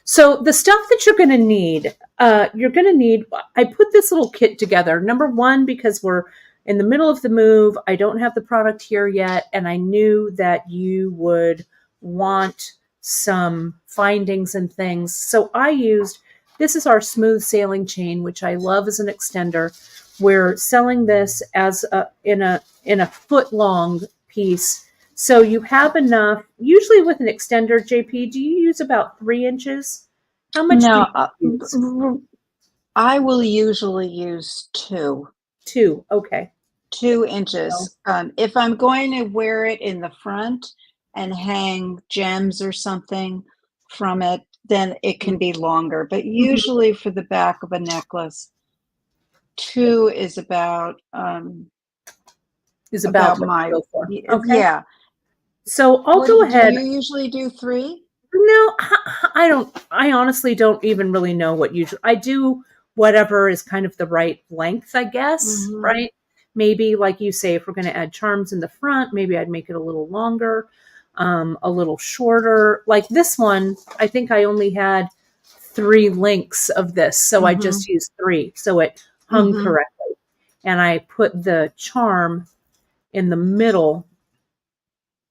So the stuff that you're going to need, I put this little kit together. Number one, because we're in the middle of the move, I don't have the product here yet, and I knew that you would want some findings and things. So this is our smooth sailing chain, which I love as an extender. We're selling this as in a foot long piece. So you have enough, usually with an extender, JP, do you use about 3 inches? How much do No, you use? I will usually use 2. 2. Okay. 2 inches. If I'm going to wear it in the front and hang gems or something from it, then it can be longer. But usually for the back of a necklace, 2 is about Is about what my you go for. Okay. yeah. So I'll What go do ahead. you usually do? 3? No, I don't. I honestly don't even really know what usually I do. Whatever is kind of the right length, I guess. Mm-hmm. Right? Maybe, like you say, if we're going to add charms in the front, maybe I'd make it a little longer, a little shorter. Like this one, I think I only had 3 links of this, so I just used 3, so it hung Mm-hmm. correctly. And I put the charm in the middle.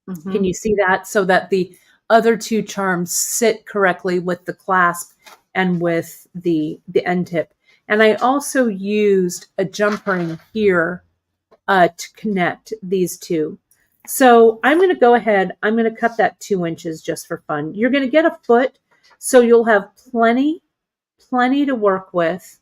Mm-hmm. Can you see that? So that the other two charms sit correctly with the clasp and with the end tip. And I also used a jump ring here to connect these two. So I'm going to go ahead. I'm going to cut that 2 inches just for fun. You're going to get a foot, so you'll have plenty to work with.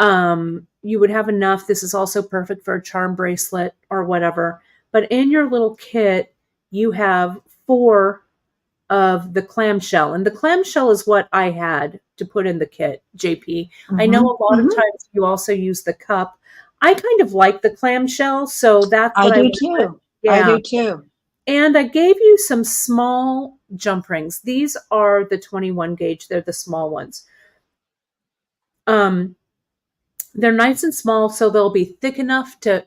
You would have enough. This is also perfect for a charm bracelet or whatever. But in your little kit, you have 4 of the clamshell. And the clamshell is what I had to put in the kit, JP. I know a lot of times you also use the cup. I kind of like the clamshell, so that's what I do went too. with. I Yeah. do too. And I gave you some small jump rings. These are the 21 gauge. They're the small ones. They're nice and small, so they'll be thick enough to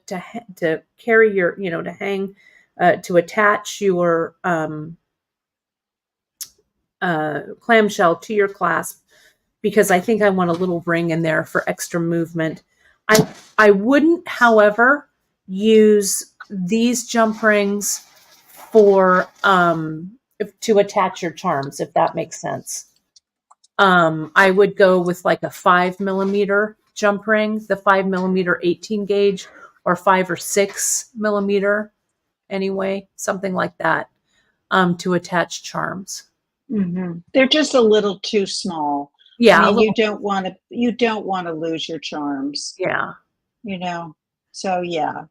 carry your, to hang, to attach your clamshell to your clasp, because I think I want a little ring in there for extra movement. I wouldn't, however, use these jump rings for to attach your charms, if that makes sense. I would go with like a 5mm jump ring, the 5mm 18 gauge, or 5 or 6mm anyway, something like that, to attach charms. They're just a little too small. Yeah, I mean, you don't want to lose your charms. Yeah. So yeah,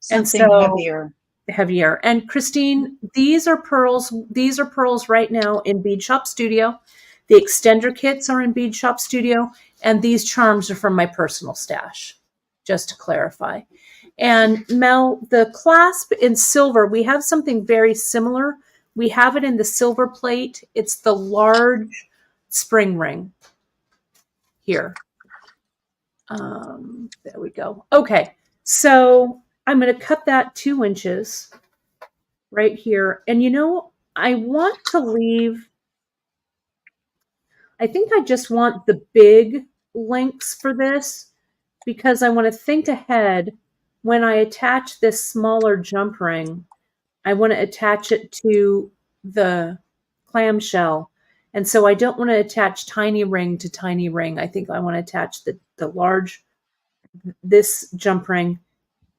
And something so heavier. And Christine, these are pearls. These are pearls right now in Bead Shop Studio. The extender kits are in Bead Shop Studio, and these charms are from my personal stash, just to clarify. And Mel, the clasp in silver, we have something very similar. We have it in the silver plate. It's the large spring ring here. There we go. Okay, so I'm going to cut that 2 inches right here. And I want to leave, I think I just want the big links for this, because I want to think ahead when I attach this smaller jump ring. I want to attach it to the clamshell. And so I don't want to attach tiny ring to tiny ring. I think I want to attach the large, this jump ring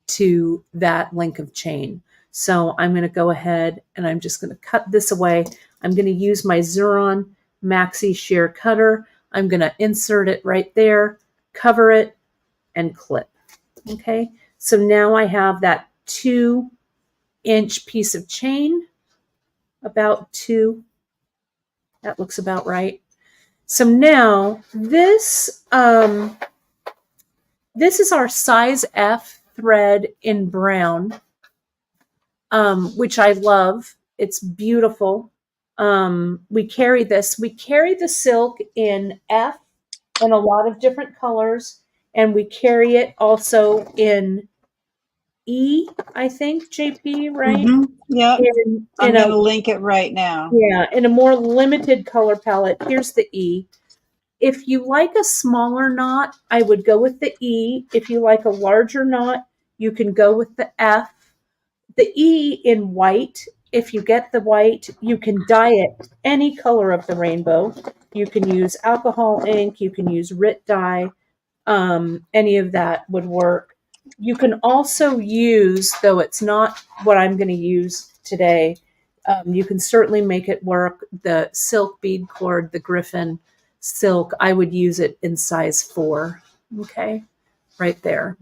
to that link of chain. So I'm going to go ahead and I'm just going to cut this away. I'm going to use my Xuron Maxi Shear Cutter. I'm going to insert it right there, cover it, and clip. Okay, so now I have that 2-inch piece of chain, about 2. That looks about right. So now this is our size F thread in brown, which I love. It's beautiful. We carry this. We carry the silk in F in a lot of different colors, and we carry it also in E, I think, JP, right? Yeah. I'm going to link it right now. Yeah, in a more limited color palette. Here's the E. If you like a smaller knot, I would go with the E. If you like a larger knot, you can go with the F. The E in white, if you get the white, you can dye it any color of the rainbow. You can use alcohol ink, you can use RIT dye, any of that would work. You can also use, though it's not what I'm going to use today, you can certainly make it work, the silk bead cord, the Griffin silk. I would use it in size 4. Okay, right there.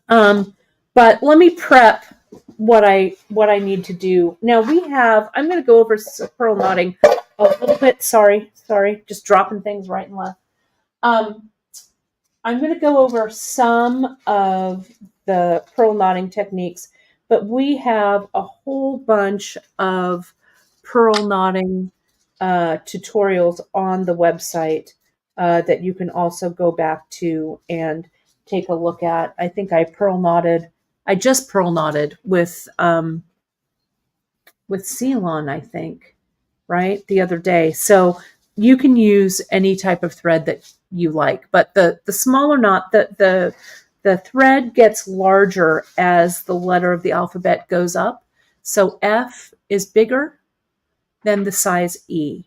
But let me prep what I need to do. Now I'm going to go over pearl knotting a little bit. Sorry, just dropping things right and left. I'm going to go over some of the pearl knotting techniques, but we have a whole bunch of pearl knotting tutorials on the website that you can also go back to and take a look at. I think I just pearl knotted with Ceylon, I think, right, the other day. So you can use any type of thread that you like, but the smaller knot, the thread gets larger as the letter of the alphabet goes up. So F is bigger, than the size E.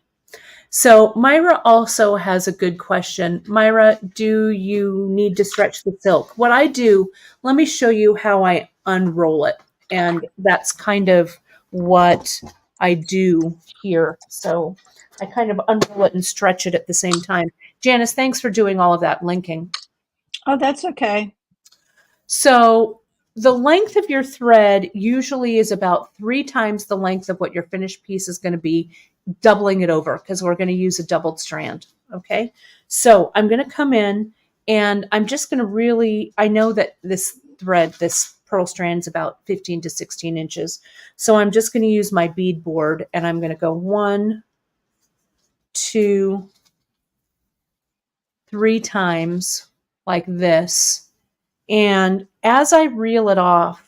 So Myra also has a good question. Myra, do you need to stretch the silk? What I do, let me show you how I unroll it. And that's kind of what I do here. So I kind of unroll it and stretch it at the same time. Janice, thanks for doing all of that linking. Oh, that's okay. So the length of your thread usually is about 3 times the length of what your finished piece is going to be, doubling it over because we're going to use a doubled strand. Okay. So I'm going to come in and I'm just going to really, I know that this thread, this pearl strand is about 15 to 16 inches. So I'm just going to use my bead board and I'm going to go 1, 2, 3 times like this. And as I reel it off,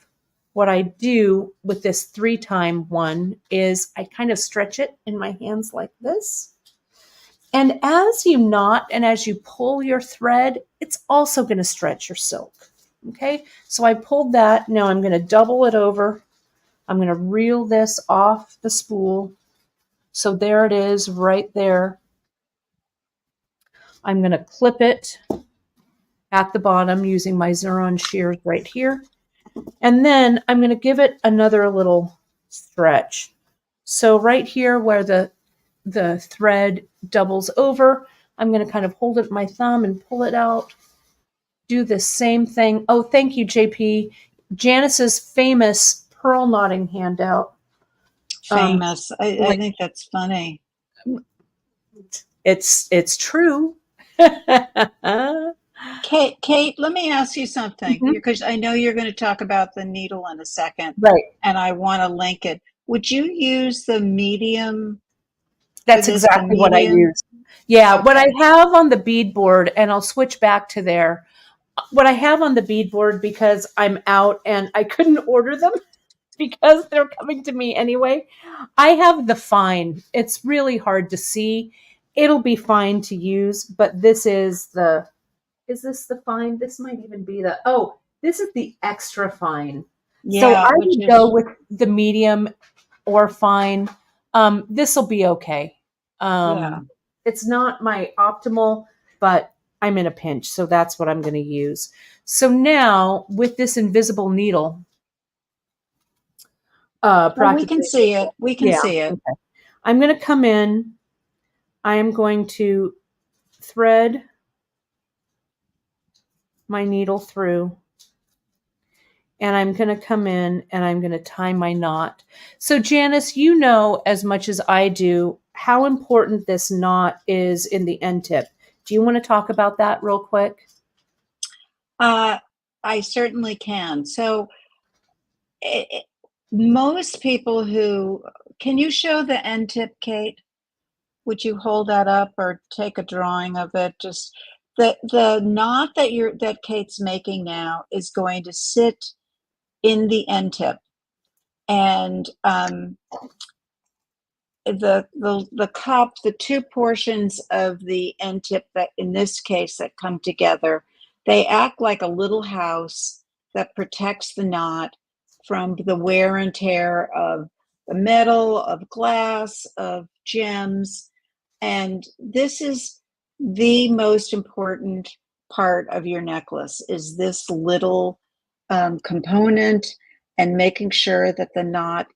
what I do with this 3-time one is I kind of stretch it in my hands like this. And as you knot and as you pull your thread, it's also going to stretch your silk. Okay, so I pulled that. Now I'm going to double it over. I'm going to reel this off the spool. So there it is right there. I'm going to clip it at the bottom using my Xuron shears right here. And then I'm going to give it another little stretch. So right here where the thread doubles over, I'm going to kind of hold it with my thumb and pull it out. Do the same thing. Oh, thank you, JP. Janice's famous pearl knotting handout. Famous. I think that's funny. It's true. Kate, let me ask you something Mhm. because I know you're going to talk about the needle in a second, Right. and I want to link it. Would you use the medium for That's this? The exactly what I medium? use. Yeah, what I Okay. have on the bead board, and I'll switch back to there. What I have on the bead board, because I'm out and I couldn't order them because they're coming to me anyway. I have the fine. It's really hard to see. It'll be fine to use, but is this the fine? This might even be this is the extra fine. So Yeah, I which would go is, with the medium or fine. This will be okay. yeah. It's not my optimal, but I'm in a pinch, so that's what I'm going to use. So now with this invisible needle, Well, we can practically see it. We can yeah. see it. Okay. I'm going to come in. I am going to thread my needle through, and I'm going to come in and I'm going to tie my knot. So, Janice, you know as much as I do how important this knot is in the end tip. Do you want to talk about that real quick? Uh, I certainly can. So, it, most people who can you show the end tip, Kate? Would you hold that up or take a drawing of it? Just the knot that Kate's making now is going to sit in the end tip, and the cup, the two portions of the end tip that in this case that come together, they act like a little house that protects the knot from the wear and tear of the metal, of glass, of gems. And this is the most important part of your necklace is this little component and making sure that the knot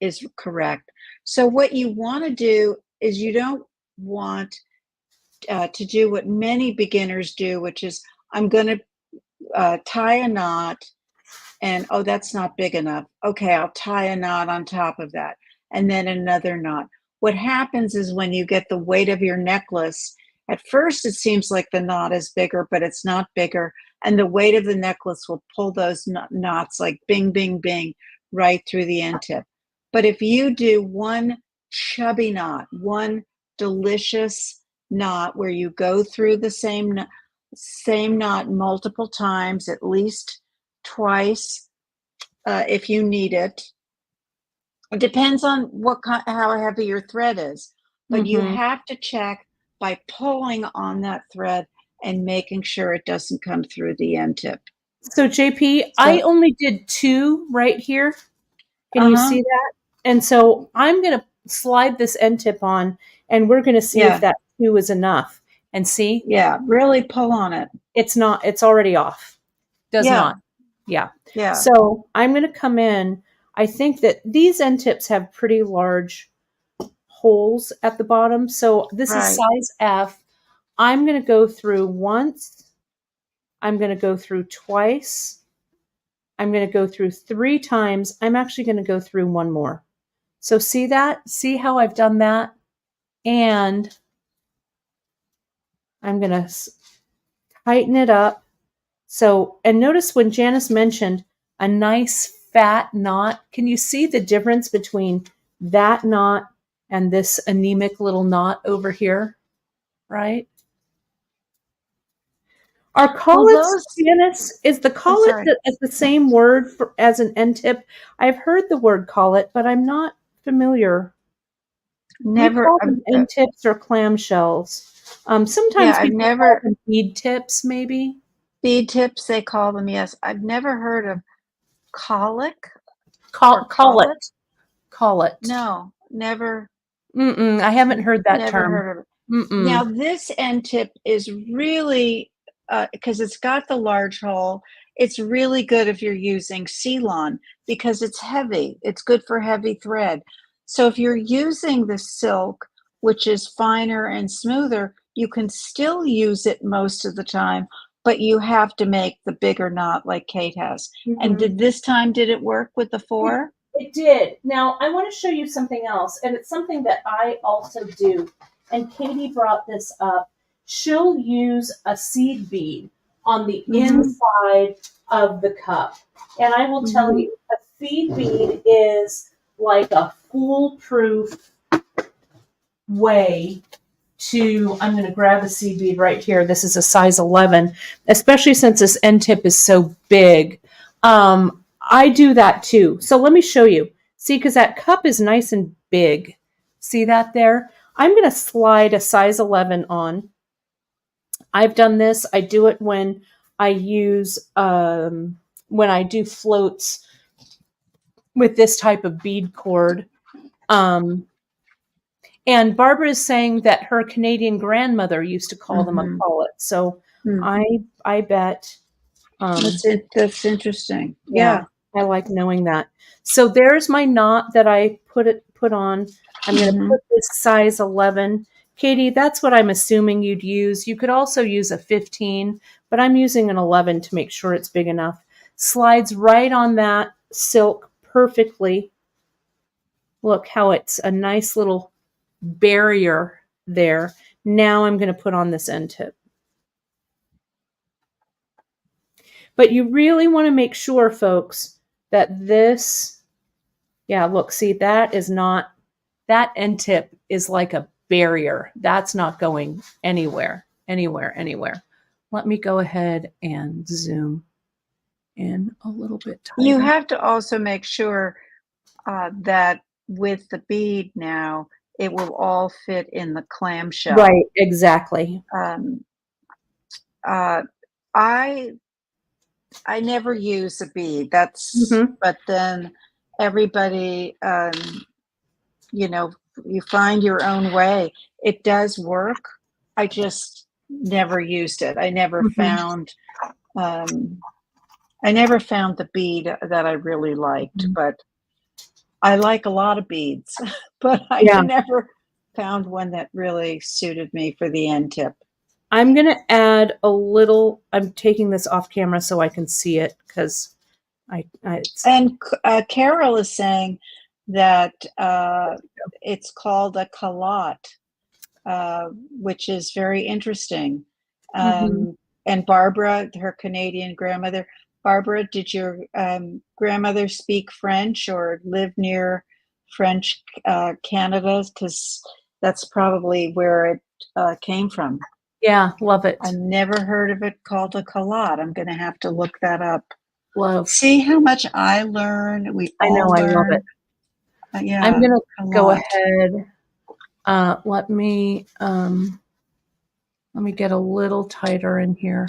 is correct. So what you want to do is you don't want to do what many beginners do, which is I'm going to tie a knot and oh, that's not big enough. Okay, I'll tie a knot on top of that and then another knot. What happens is when you get the weight of your necklace, at first it seems like the knot is bigger, but it's not bigger. And the weight of the necklace will pull those knots like bing, bing, bing right through the end tip. But if you do one chubby knot, one delicious knot where you go through the same knot multiple times, at least twice, if you need it. It depends on how heavy your thread is, but you Mm-hmm. have to check by pulling on that thread and making sure it doesn't come through the end tip. So, JP, I So, only did 2 right here. Can you uh-huh. see that? And so I'm going to slide this end tip on, and we're going to see if Yeah. that 2 is enough. And see, Yeah. Really pull on it. it's not, it's already off. Does Yeah. not. Yeah. Yeah. So I'm going to come in. I think that these end tips have pretty large holes at the bottom. So this is Right. size F. I'm going to go through once. I'm going to go through twice. I'm going to go through 3 times. I'm actually going to go through one more. So see that? See how I've done that? And I'm going to tighten it up. So, and notice when Janice mentioned a nice fat knot, can you see the difference between that knot and this anemic little knot over here? Right? Are Well, collets, those, Janice, is the I'm collet sorry. is the same word as an end tip? I've heard the word collet, but I'm not familiar. We Never, call them end tips or clamshells. yeah, Sometimes I've people call never, them bead tips, maybe. bead tips, they call them, yes. I've never heard of colic or Collet. collet. Collet. No, never, I haven't heard that never term. heard of it. Now, Mm-mm. this end tip is really, because it's got the large hole, it's really good if you're using Ceylon because it's heavy. It's good for heavy thread. So if you're using the silk, which is finer and smoother, you can still use it most of the time, but you have to make the bigger knot like Kate has. And Mhm. did it work with the 4? It did. Now, I want to show you something else, and it's something that I also do. And Katie brought this up. She'll use a seed bead on the Mm-hmm. inside of the cup. And I will tell Mm-hmm. you, a seed bead is like a foolproof way to, I'm going to grab a seed bead right here. This is a size 11, especially since this end tip is so big. I do that too. So let me show you. See, because that cup is nice and big. See that there? I'm going to slide a size 11 on. I've done this. I do it when I use, when I do floats with this type of bead cord. And Barbara is saying that her Canadian grandmother used to call them a Mm-hmm. collet. So Mm-hmm. I bet. That's it. That's interesting. Yeah, Yeah. I like knowing that. So there's my knot that I put on. I'm going to Mm-hmm. put this size 11. Katie, that's what I'm assuming you'd use. You could also use a 15, but I'm using an 11 to make sure it's big enough. Slides right on that silk perfectly. Look how it's a nice little barrier there. Now I'm going to put on this end tip. But you really want to make sure, folks, that this, yeah, look, see, that is not, that end tip is like a barrier. That's not going anywhere, anywhere, anywhere. Let me go ahead and zoom in a little bit You tighter. have to also make sure that with the bead now, it will all fit in the clamshell. Right, exactly. Uh, I never use a bead. That's Mm-hmm. but then everybody, you know, you find your own way. It does work. I just never used it. Mm-hmm. I never found the bead that I really liked, but I like a lot of beads, but I Yeah. never found one that really suited me for the end tip. I'm going to add a little, I'm taking this off camera so I can see it because And Carol is saying that it's called a calotte, which is very interesting. mm-hmm. And Barbara, her Canadian grandmother, Barbara, did your grandmother speak French or live near French Canada? Because that's probably where it came from. Yeah, love it. I never heard of it called a calotte. I'm going to have to look that up. Love. See how much I learn. We I know, all I love it. learn. Yeah, I'm going to a go lot. ahead. Let me get a little tighter in here.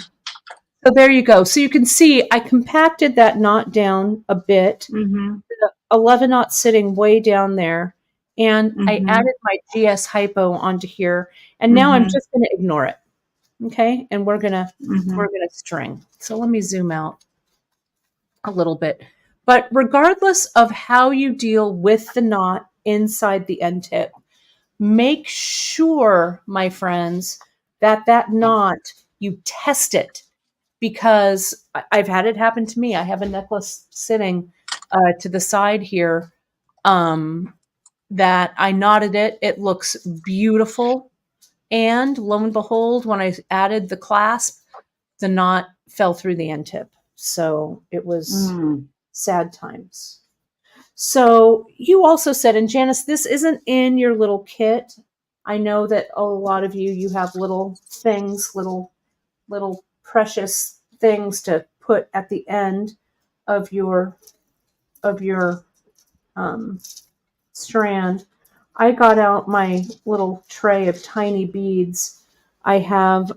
So there you go. So you can see I compacted that knot down a bit. Mm-hmm. The 11 knot sitting way down there. and I Mm-hmm. added my GS hypo onto here, and now I'm Mm-hmm. just going to ignore it. Okay, and we're gonna Mm-hmm. string. So let me zoom out a little bit. But regardless of how you deal with the knot inside the end tip, make sure, my friends, that that knot, you test it, because I've had it happen to me. I have a necklace sitting to the side here that I knotted it. It looks beautiful. And lo and behold, when I added the clasp, the knot fell through the end tip. So it was Mm. sad times. So you also said, and Janice, this isn't in your little kit. I know that a lot of you have little things, little precious things to put at the end of your um, strand. I got out my little tray of tiny beads. I have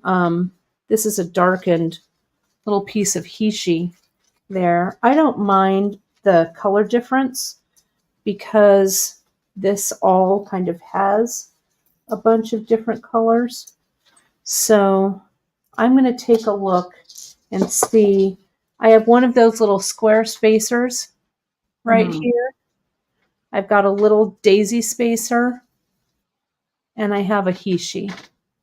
this is a darkened little piece of hishi there. I don't mind the color difference because this all kind of has a bunch of different colors. So I'm going to take a look and see. I have one of those little square spacers right Mm. here. I've got a little daisy spacer, and I have a hishi.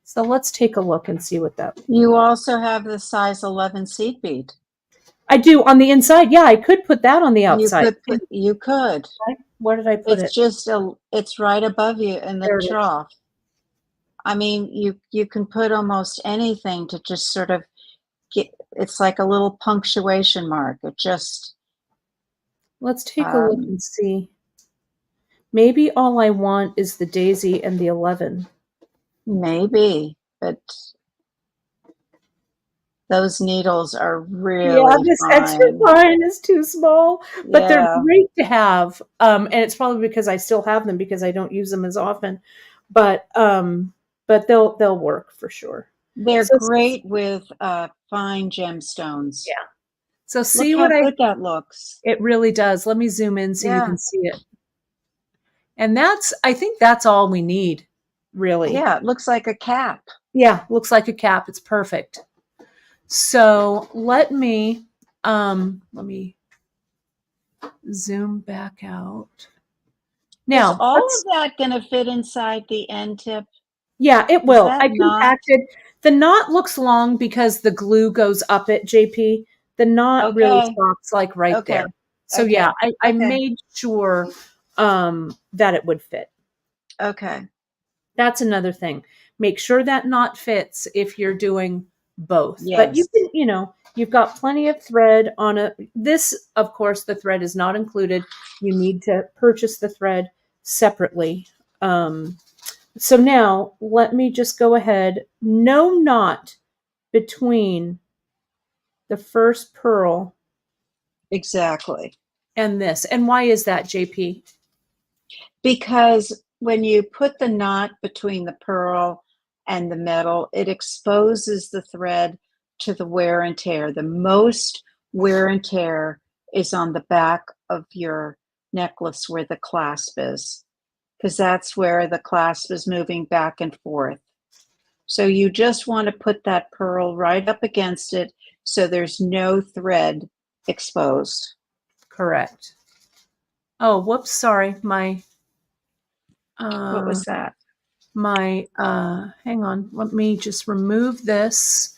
So let's take a look and see what that. You also have the size 11 seed bead. I do on the inside. Yeah, I could put that on the You outside. could put, you could. Where did I put It's it? just it's right above you in the There it is. trough. I mean, you can put almost anything to just sort of get, it's like a little punctuation mark. It just, Let's take a look um, and see. Maybe all I want is the daisy and the 11. maybe, but those needles are Yeah, really this extra fine. fine is too small, but they're Yeah, great to have. And it's probably because I still have them because I don't use them as often. But they'll work for sure. they're So great with fine gemstones. yeah. So Look see how what I good that looks. it really does. Let me zoom in so you Yeah, can see it. And I think that's all we need, really. yeah, it looks like a cap. Yeah, looks like a cap. It's perfect. So let me zoom back out. Is Now, all of let's that going to fit inside the end tip? yeah, it Is will. that I not? compacted. The knot looks long because the glue goes up it, JP. The knot really Okay, stops like right okay, there. So yeah, okay, I okay, made sure that it would fit. okay. That's another thing. Make sure that knot fits if you're doing both. But you Yes. can, you've got plenty of thread on this, of course, the thread is not included. You need to purchase the thread separately. So now let me just go ahead. No knot between the first pearl Exactly. and this. And why is that, JP? Because when you put the knot between the pearl and the metal, it exposes the thread to the wear and tear. The most wear and tear is on the back of your necklace where the clasp is, because that's where the clasp is moving back and forth. So you just want to put that pearl right up against it so there's no thread exposed. Correct. Oh, whoops, sorry. What Uh was that? hang on. Let me just remove this.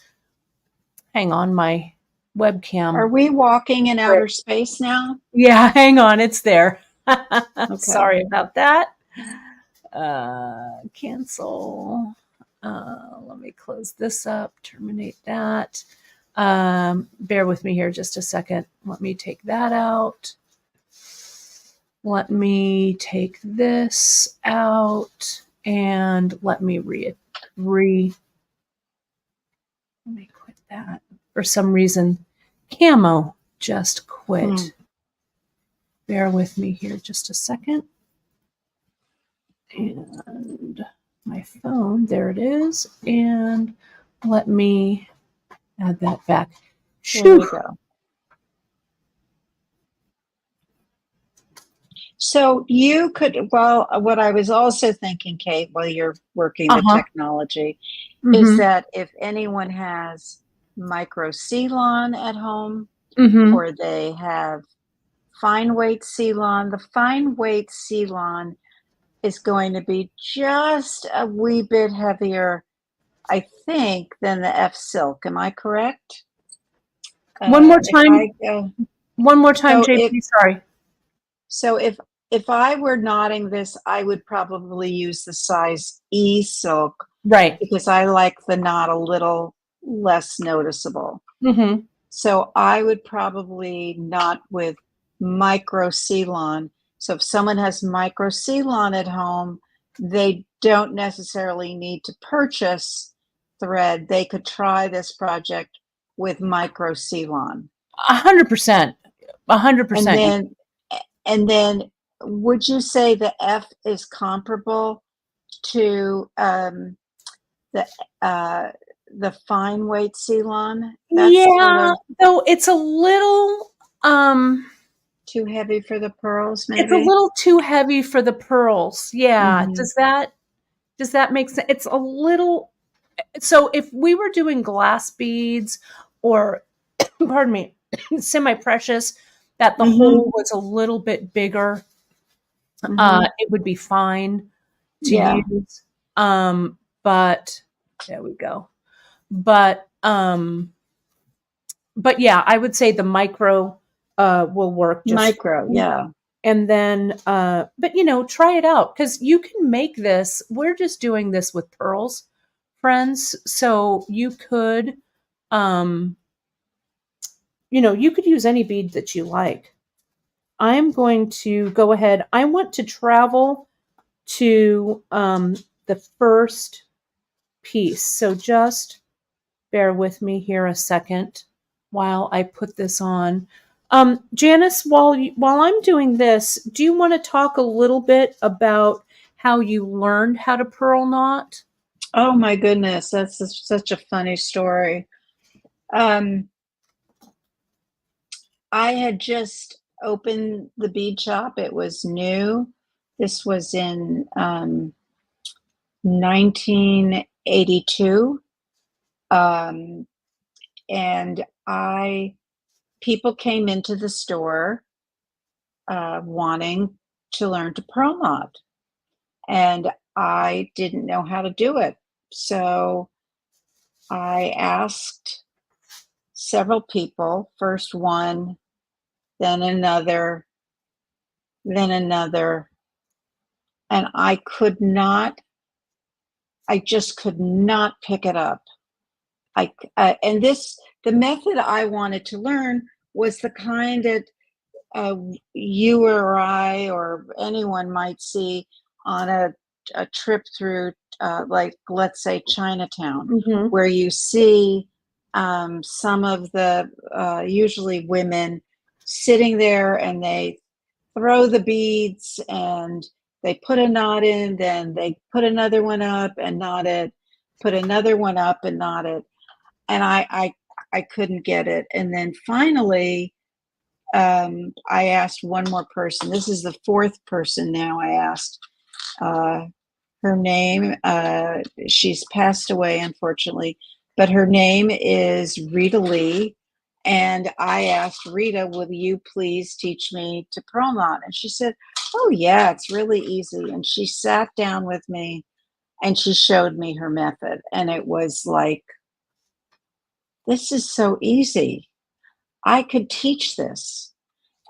Hang on, my Are webcam. we walking in outer space now? Yeah, hang on, it's there. Okay. Sorry about that. Cancel. Let me close this up, terminate that. Bear with me here just a second. Let me take that out. Let me take this out and let me let me quit that. For some reason, Camo just Hmm. quit. Bear with me here just a second. And my phone, there it is. And let me add that back. There we Shoo! go. So you could, well, what I was also thinking, Kate, while you're working the Uh-huh. technology, is Mm-hmm. that if anyone has microcelon at home Mm-hmm. or they have fine weight Ceylon, the fine weight Ceylon is going to be just a wee bit heavier, I think, than the F silk. Am I correct? One more If I time. go, One more time, so if JP. Sorry. so if I were knotting this, I would probably use the size E silk Right. because I like the knot a little less noticeable. Mm-hmm. So I would probably knot with microcelon. So if someone has microcelon at home, they don't necessarily need to purchase thread. They could try this project with microcelon. 100%. A hundred And percent. then and then would you say the F is comparable to the uh, the fine weight Ceylon? That's sort Yeah, of though it's a little too heavy for the pearls, it's a maybe. little too heavy for the pearls. Yeah. Mm-hmm. Does that make sense? It's a little, so if we were doing glass beads or pardon me, semi precious, that the Mm-hmm. hole was a little bit bigger, Mm-hmm. it would be fine to Yeah. use. But there we go. But yeah, I would say the micro will work just Micro. fine. Yeah. And then but try it out because you can make this. We're just doing this with pearls, friends. So you could um you could use any bead that you like. I'm going to go ahead. I want to travel to the first piece. So just bear with me here a second while I put this on. Janice, while I'm doing this, do you want to talk a little bit about how you learned how to pearl knot? Oh my goodness, that's such a funny story. Um, I had just opened the bead shop. It was new. This was in 1982. Um, and I people came into the store wanting to learn to pearl knot, and I didn't know how to do it. So I asked several people, first one, then another, then another, and I just could not pick it up. And the method I wanted to learn was the kind that you or I or anyone might see on a trip through, like, let's say, Chinatown, Mm-hmm. where you see some of the, usually women, sitting there and they throw the beads and they put a knot in, then they put another one up and knot it, put another one up and knot it. And I couldn't get it. And then finally, I asked one more person. This is the fourth person now I asked. Uh, Her name, she's passed away, unfortunately, but her name is Rita Lee. And I asked Rita, will you please teach me to pearl knot? And she said, oh, yeah, it's really easy. And she sat down with me and she showed me her method. And it was like, this is so easy. I could teach this.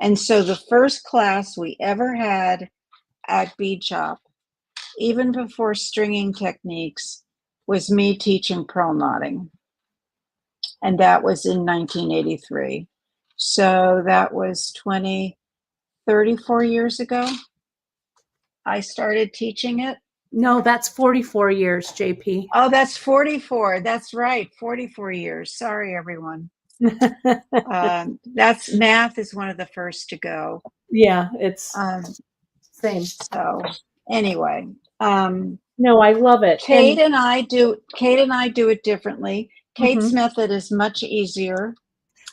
And so the first class we ever had at Bead Shop, even before stringing techniques, was me teaching pearl knotting. And that was in 1983. So that was 34 years ago. I started teaching it. No, that's 44 years, JP. Oh, that's 44. That's right. 44 years. Sorry, everyone. That's math is one of the first to go. Yeah, it's Um, same. so anyway, No, I love it. And Kate and I do it differently. Kate's mhm. method is much easier.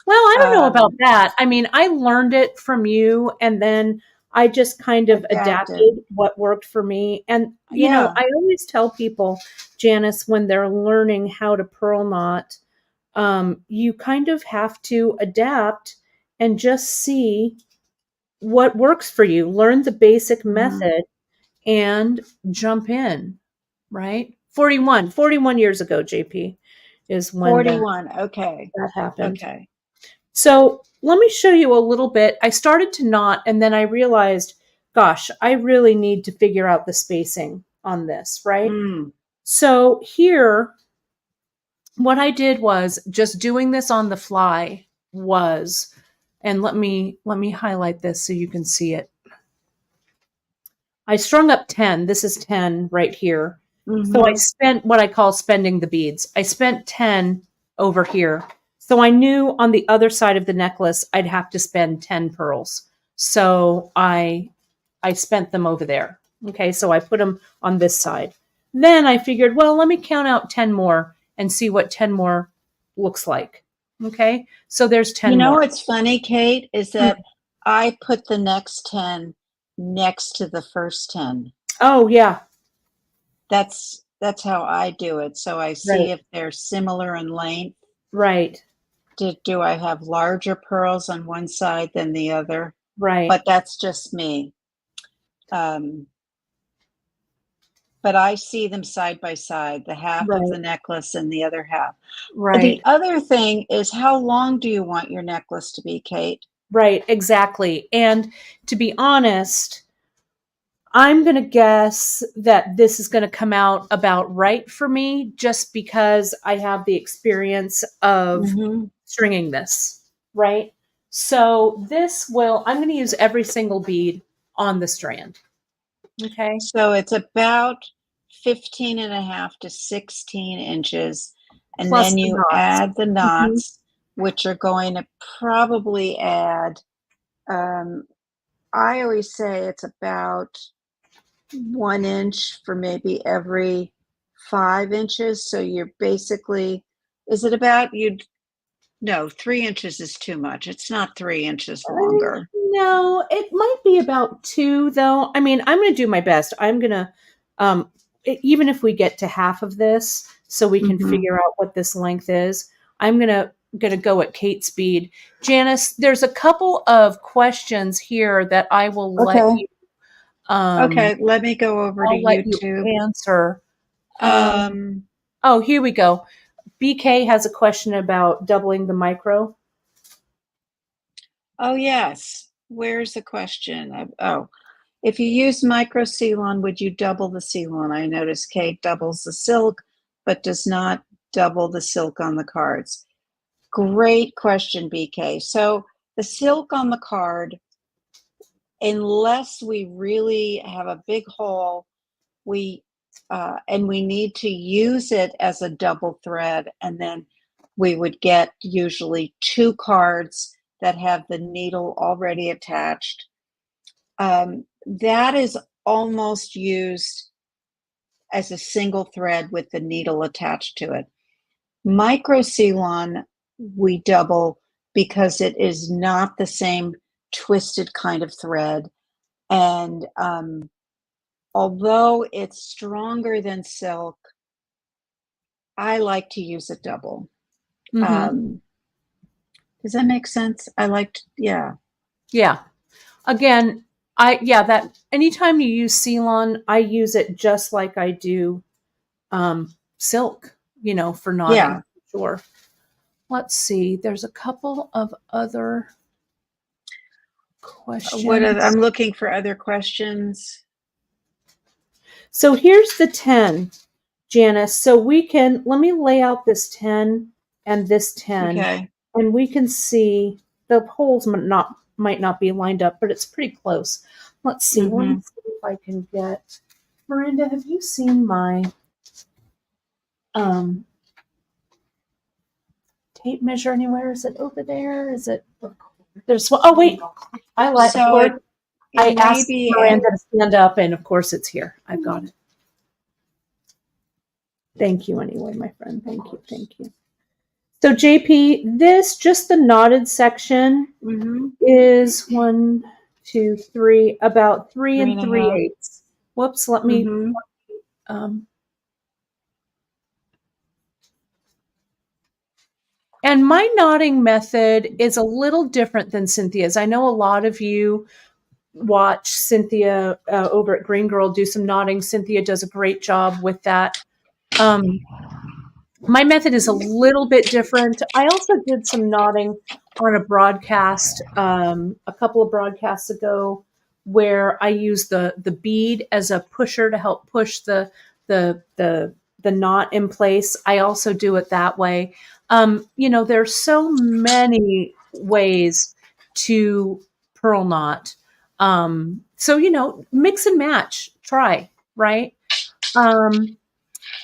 Well, I don't know about Um, that. I mean, I learned it from you and then I just kind of Adapted. adapted what worked for me. And, Yeah. I always tell people, Janice, when they're learning how to pearl knot, you kind of have to adapt and just see what works for you. Learn the basic Mhm. method and jump in, right? 41 years ago, JP, is when 41. Okay. that happened. Okay. So let me show you a little bit. I started to knot and then I realized, gosh, I really need to figure out the spacing on this, right? Mm. So here, what I did was just doing this on the fly was, and let me highlight this so you can see it. I strung up 10. This is 10 right here. So I Mhm. spent what I call spending the beads. I spent 10 over here. So I knew on the other side of the necklace I'd have to spend 10 pearls. So I spent them over there. Okay, so I put them on this side. Then I figured, well, let me count out 10 more and see what 10 more looks like. Okay, so there's 10 You know more. what's funny, Kate, is Hmm. that I put the next 10 next to the first 10. Oh, yeah, That's how I do it. So I right, see if they're similar in length. right, Do I have larger pearls on one side than the other? right, But that's just me. Um, but I see them side by side, the half of right, the necklace and the other half. The right. other thing is, how long do you want your necklace to be, Kate? Right, exactly. And to be honest, I'm going to guess that this is going to come out about right for me just because I have the experience of Hmm. stringing this, right? So I'm going to use every single bead on the strand. Okay. So it's about 15 and a half to 16 inches. And Plus then the you knots. add the Mhm. knots, which are going to probably add, um, I always say it's about 1 inch for maybe every 5 inches. So you're basically, is it about, no, 3 inches is too much. It's not 3 inches longer. No, it might be about two, though. I mean, I'm going to do my best. I'm going to, even if we get to half of this, so we can Hmm. figure out what this length is, I'm gonna go at Kate's speed. Janice, there's a couple of questions here that I will Okay. um, Okay. Let me go over to I'll let you YouTube. answer. Um, Um, oh, here we go. BK has a question about doubling the micro. oh, yes. Where's the question? Oh, if you use micro Ceylon, would you double the Ceylon? I notice Kate doubles the silk, but does not double the silk on the cards. Great question, BK. So the silk on the card, unless we really have a big hole, we and we need to use it as a double thread, and then we would get usually two cards that have the needle already attached. That is almost used as a single thread with the needle attached to it. Micro Ceylon we double because it is not the same twisted kind of thread, and although it's stronger than silk, I like to use it double. Mm-hmm. Um, does that make sense? Yeah. Yeah. Again, that anytime you use Ceylon, I use it just like I do silk, for knotting. Yeah. Sure. Let's see. There's a couple of other questions. I'm looking for other questions. So here's the 10, Janice. So let me lay out this 10 and this 10, Okay. and we can see the holes might not be lined up, but it's pretty close. Let's see. Let me Mm-hmm. see if I can get Miranda, have you seen my um tape measure anywhere? Is it over there? Is it there's one? Oh wait. Of So course it I may asked be Miranda to stand up and of course it's here. I've got it. Thank you anyway, my friend. Thank you. Thank you. So JP, just the knotted section mm-hmm. is 1, 2, 3, about 3 Three and and a half. 3/8. Whoops, let me, Mm-hmm. um, and my knotting method is a little different than Cynthia's. I know a lot of you watch Cynthia over at Green Girl do some knotting. Cynthia does a great job with that. Um, my method is a little bit different. I also did some knotting on a broadcast a couple of broadcasts ago where I used the bead as a pusher to help push the the knot in place. I also do it that way. There's so many ways to pearl knot. So mix and match, try, right? Um,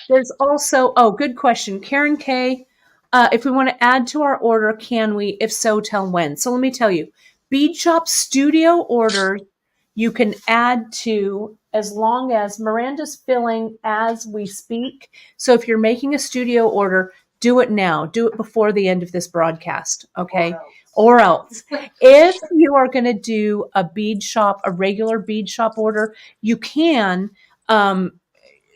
there's also, oh, good question. Karen K. If we want to add to our order, can we? If so, tell when. So let me tell you, Bead Shop Studio orders you can add to as long as Miranda's filling as we speak. So if you're making a studio order, do it now. Do it before the end of this broadcast, okay? Or else. If you are going to do a regular bead shop order, you can.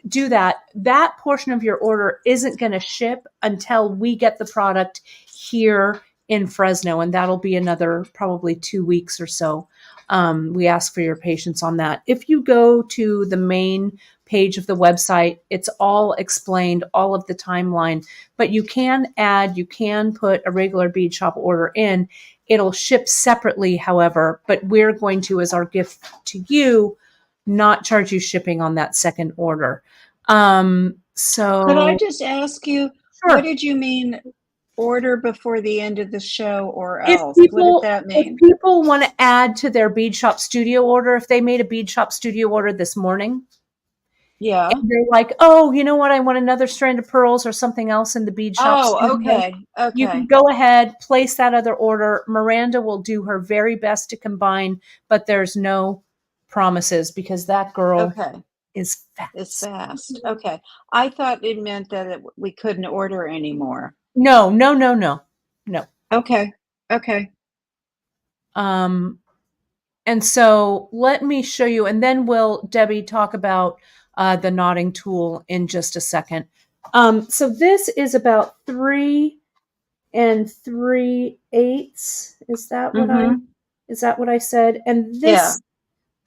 Do that. That portion of your order isn't going to ship until we get the product here in Fresno, and that'll be another probably 2 weeks or so. We ask for your patience on that. If you go to the main page of the website, it's all explained, all of the timeline, but you can put a regular bead shop order in. It'll ship separately, however, but we're going to, as our gift to you, not charge you shipping on that second order. Could I So just ask you, what sure. did you mean order before the end of the show or If else? What did people that if mean? people want to add to their bead shop studio order, if they made a bead shop studio order this morning Yeah. and they're like, oh, you know what, I want another strand of pearls or something else in the bead shop Oh, studio, okay. you can Okay. go ahead, place that other order. Miranda will do her very best to combine, but there's no promises because that girl Okay. is It's fast. fast. Okay. I thought it meant that we couldn't order anymore. No, no, no, no, no. Okay. Okay. Um, And so let me show you, and then we'll, Debbie, talk about the knotting tool in just a second. So this is about 3 3/8. Mm-hmm. Is that what I said? And Yeah.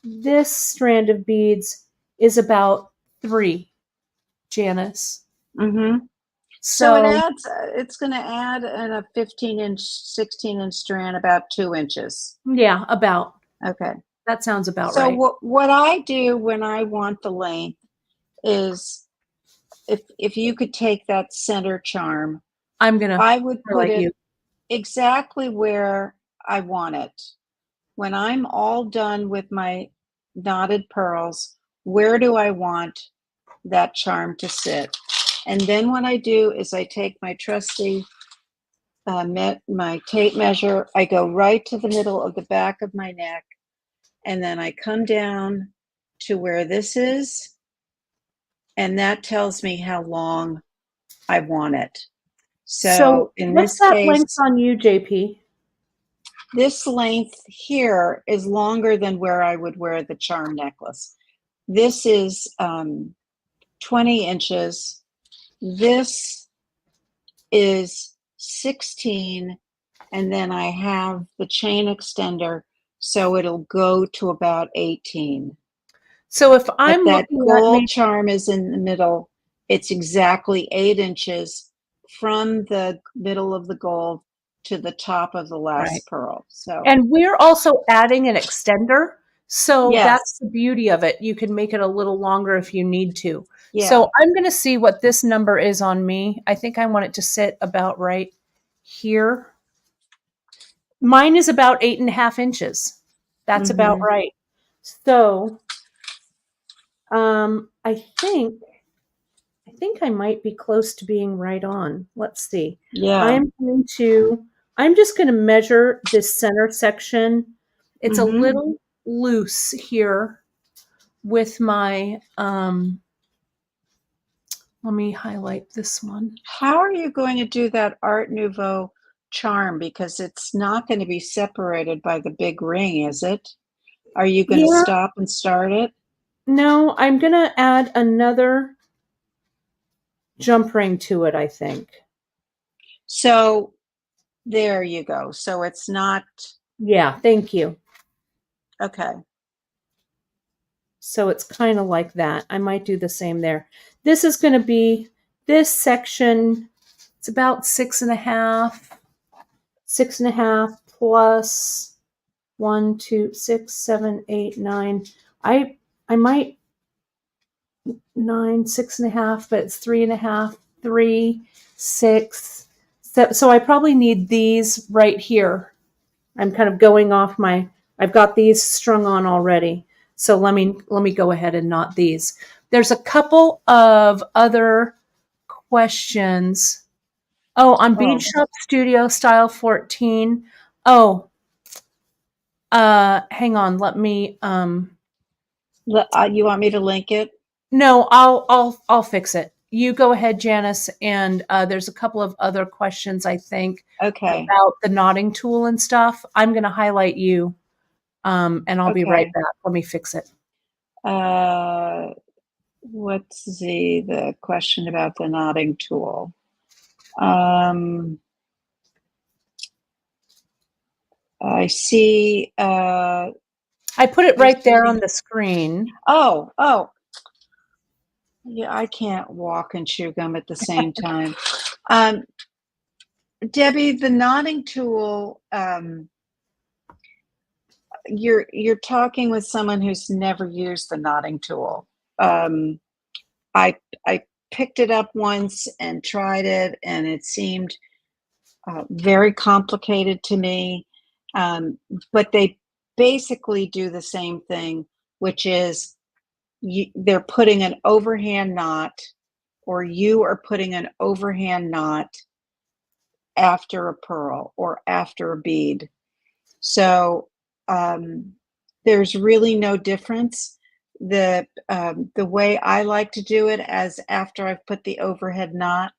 this strand of beads is about 3, Janice. Mm-hmm. So So it's going to add in a 15-inch, 16-inch strand about 2 inches. yeah, about. Okay. That sounds about So right. what I do when I want the length is if you could take that center charm, I'm gonna I would put highlight it you. exactly where I want it. When I'm all done with my knotted pearls, where do I want that charm to sit? And then what I do is I take my trusty my tape measure, I go right to the middle of the back of my neck, and then I come down to where this is, and that tells me how long I want it. So So in what's this that length case, on you, JP? this length here is longer than where I would wear the charm necklace. This is 20 inches. This is 16. And then I have the chain extender, so it'll go to about 18. So if But I'm that looking at gold maybe charm is in the middle. It's exactly 8 inches from the middle of the gold to the top of the right. last pearl. So, And we're also adding an extender. So that's yes, the beauty of it. You can make it a little longer if you need to. yeah. So I'm going to see what this number is on me. I think I want it to sit about right here. Mine is about 8.5 inches. That's about Mm-hmm. right. So I think I might be close to being right on. Let's see. Yeah. I'm going to, I'm just going to measure this center section. It's a Mm-hmm. little loose here with my, let me highlight this one. How are you going to do that Art Nouveau charm? Because it's not going to be separated by the big ring, is it? Are you going to Yeah, stop and start it? no, I'm going to add another jump ring to it, I think. So there you go. So it's not Yeah, thank you. okay. So it's kind of like that. I might do the same there. This is going to be this section. It's about 6.5 plus 1, 2, 6, 7, 8, 9. I might 9, 6.5, but it's 3.5, 3, 6. So I probably need these right here. I'm kind of going off my. I've got these strung on already. So let me go ahead and knot these. There's a couple of other questions. Oh, on Bead Oh, Shop Studio Style 14. Oh, hang on. Let me. you want me to link it? No, I'll fix it. You go ahead, Janice. And there's a couple of other questions I think Okay. about the knotting tool and stuff. I'm going to highlight you, and I'll be right Okay. back. Let me fix it. Uh, what's the question about the knotting tool? Um, I see. I put it I right there on see. the screen. Oh. Yeah, I can't walk and chew gum at the same time. Um, Debbie, the knotting tool. You're talking with someone who's never used the knotting tool. Um, I picked it up once and tried it, and it seemed very complicated to me. But they basically do the same thing, which is they're putting an overhand knot, or you are putting an overhand knot after a pearl or after a bead. So um, there's really no difference. The way I like to do it, as after I've put the overhead knot,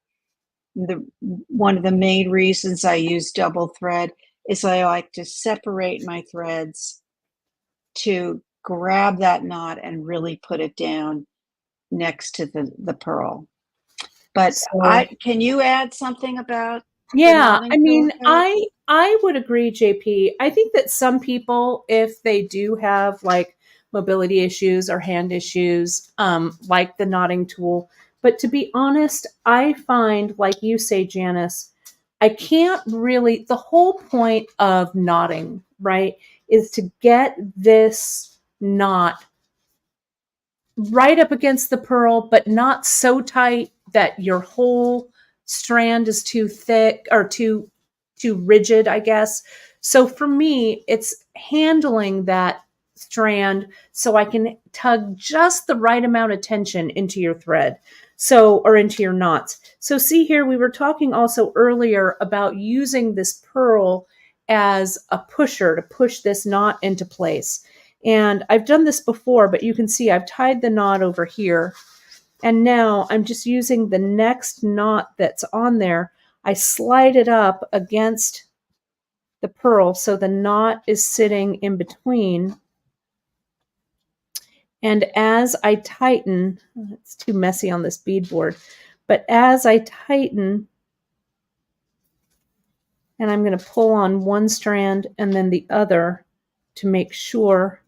the one of the main reasons I use double thread is I like to separate my threads to grab that knot and really put it down next to the pearl. But So I can you add something about the yeah, I knotting tool, mean, Kate? I would agree, JP. I think that some people, if they do have like mobility issues or hand issues, like the knotting tool. But to be honest, I find, like you say, Janice, I can't really. The whole point of knotting, right, is to get this knot right up against the pearl, but not so tight that your whole strand is too thick or too rigid, I guess. So for me, it's handling that strand so I can tug just the right amount of tension into your thread. So, or into your knots. So see here, we were talking also earlier about using this pearl as a pusher to push this knot into place. And I've done this before, but you can see I've tied the knot over here. And now I'm just using the next knot that's on there. I slide it up against the pearl so the knot is sitting in between. And as I tighten, it's too messy on this beadboard, but as I tighten, and I'm going to pull on one strand and then the other to make sure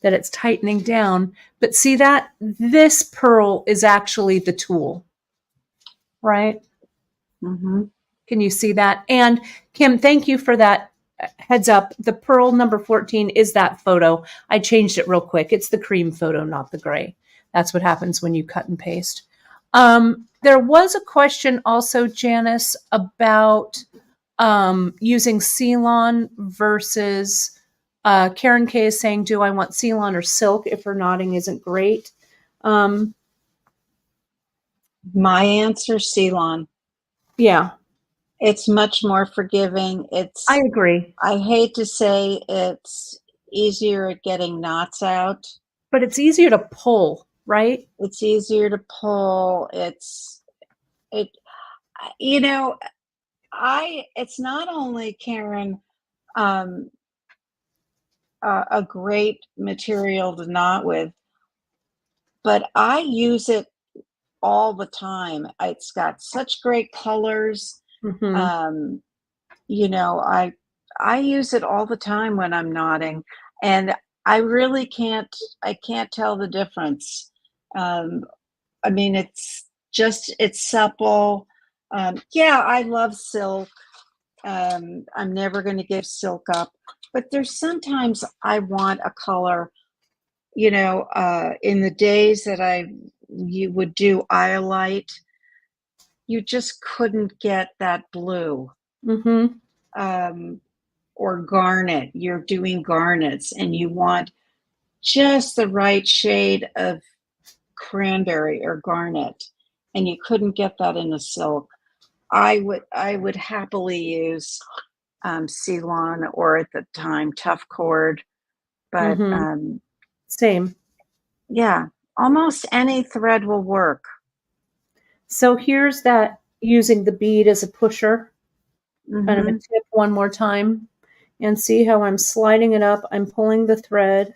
that it's tightening down. But see that? This pearl is actually the tool, right? Mm-hmm. Can you see that? And Kim, thank you for that heads up. The pearl number 14 is that photo. I changed it real quick. It's the cream photo, not the gray. That's what happens when you cut and paste. There was a question also, Janice, about using Ceylon versus Karen K is saying, do I want Ceylon or silk if her knotting isn't great? Um, My answer, Ceylon. yeah, It's much more forgiving. I agree. I hate to say it's easier at getting knots out. But it's easier to pull, right? It's easier to pull. It, you know, it's not only Karen, um, a great material to knot with, but I use it all the time. It's got such great colors. Mm-hmm. Um, you know, I use it all the time when I'm knotting, and I really can't tell the difference. Um, I mean, it's supple. Yeah, I love silk. I'm never going to give silk up, but there's sometimes I want a color. In the days that you would do iolite, you just couldn't get that blue. Mm-hmm. Um, or garnet. You're doing garnets, and you want just the right shade of cranberry or garnet, and you couldn't get that in a silk. I would happily use Ceylon, or at the time tough cord, but Mm-hmm. Same. yeah, almost any thread will work. So here's that using the bead as a pusher, kind of a Mm-hmm. tip one more time. And see how I'm sliding it up. I'm pulling the thread.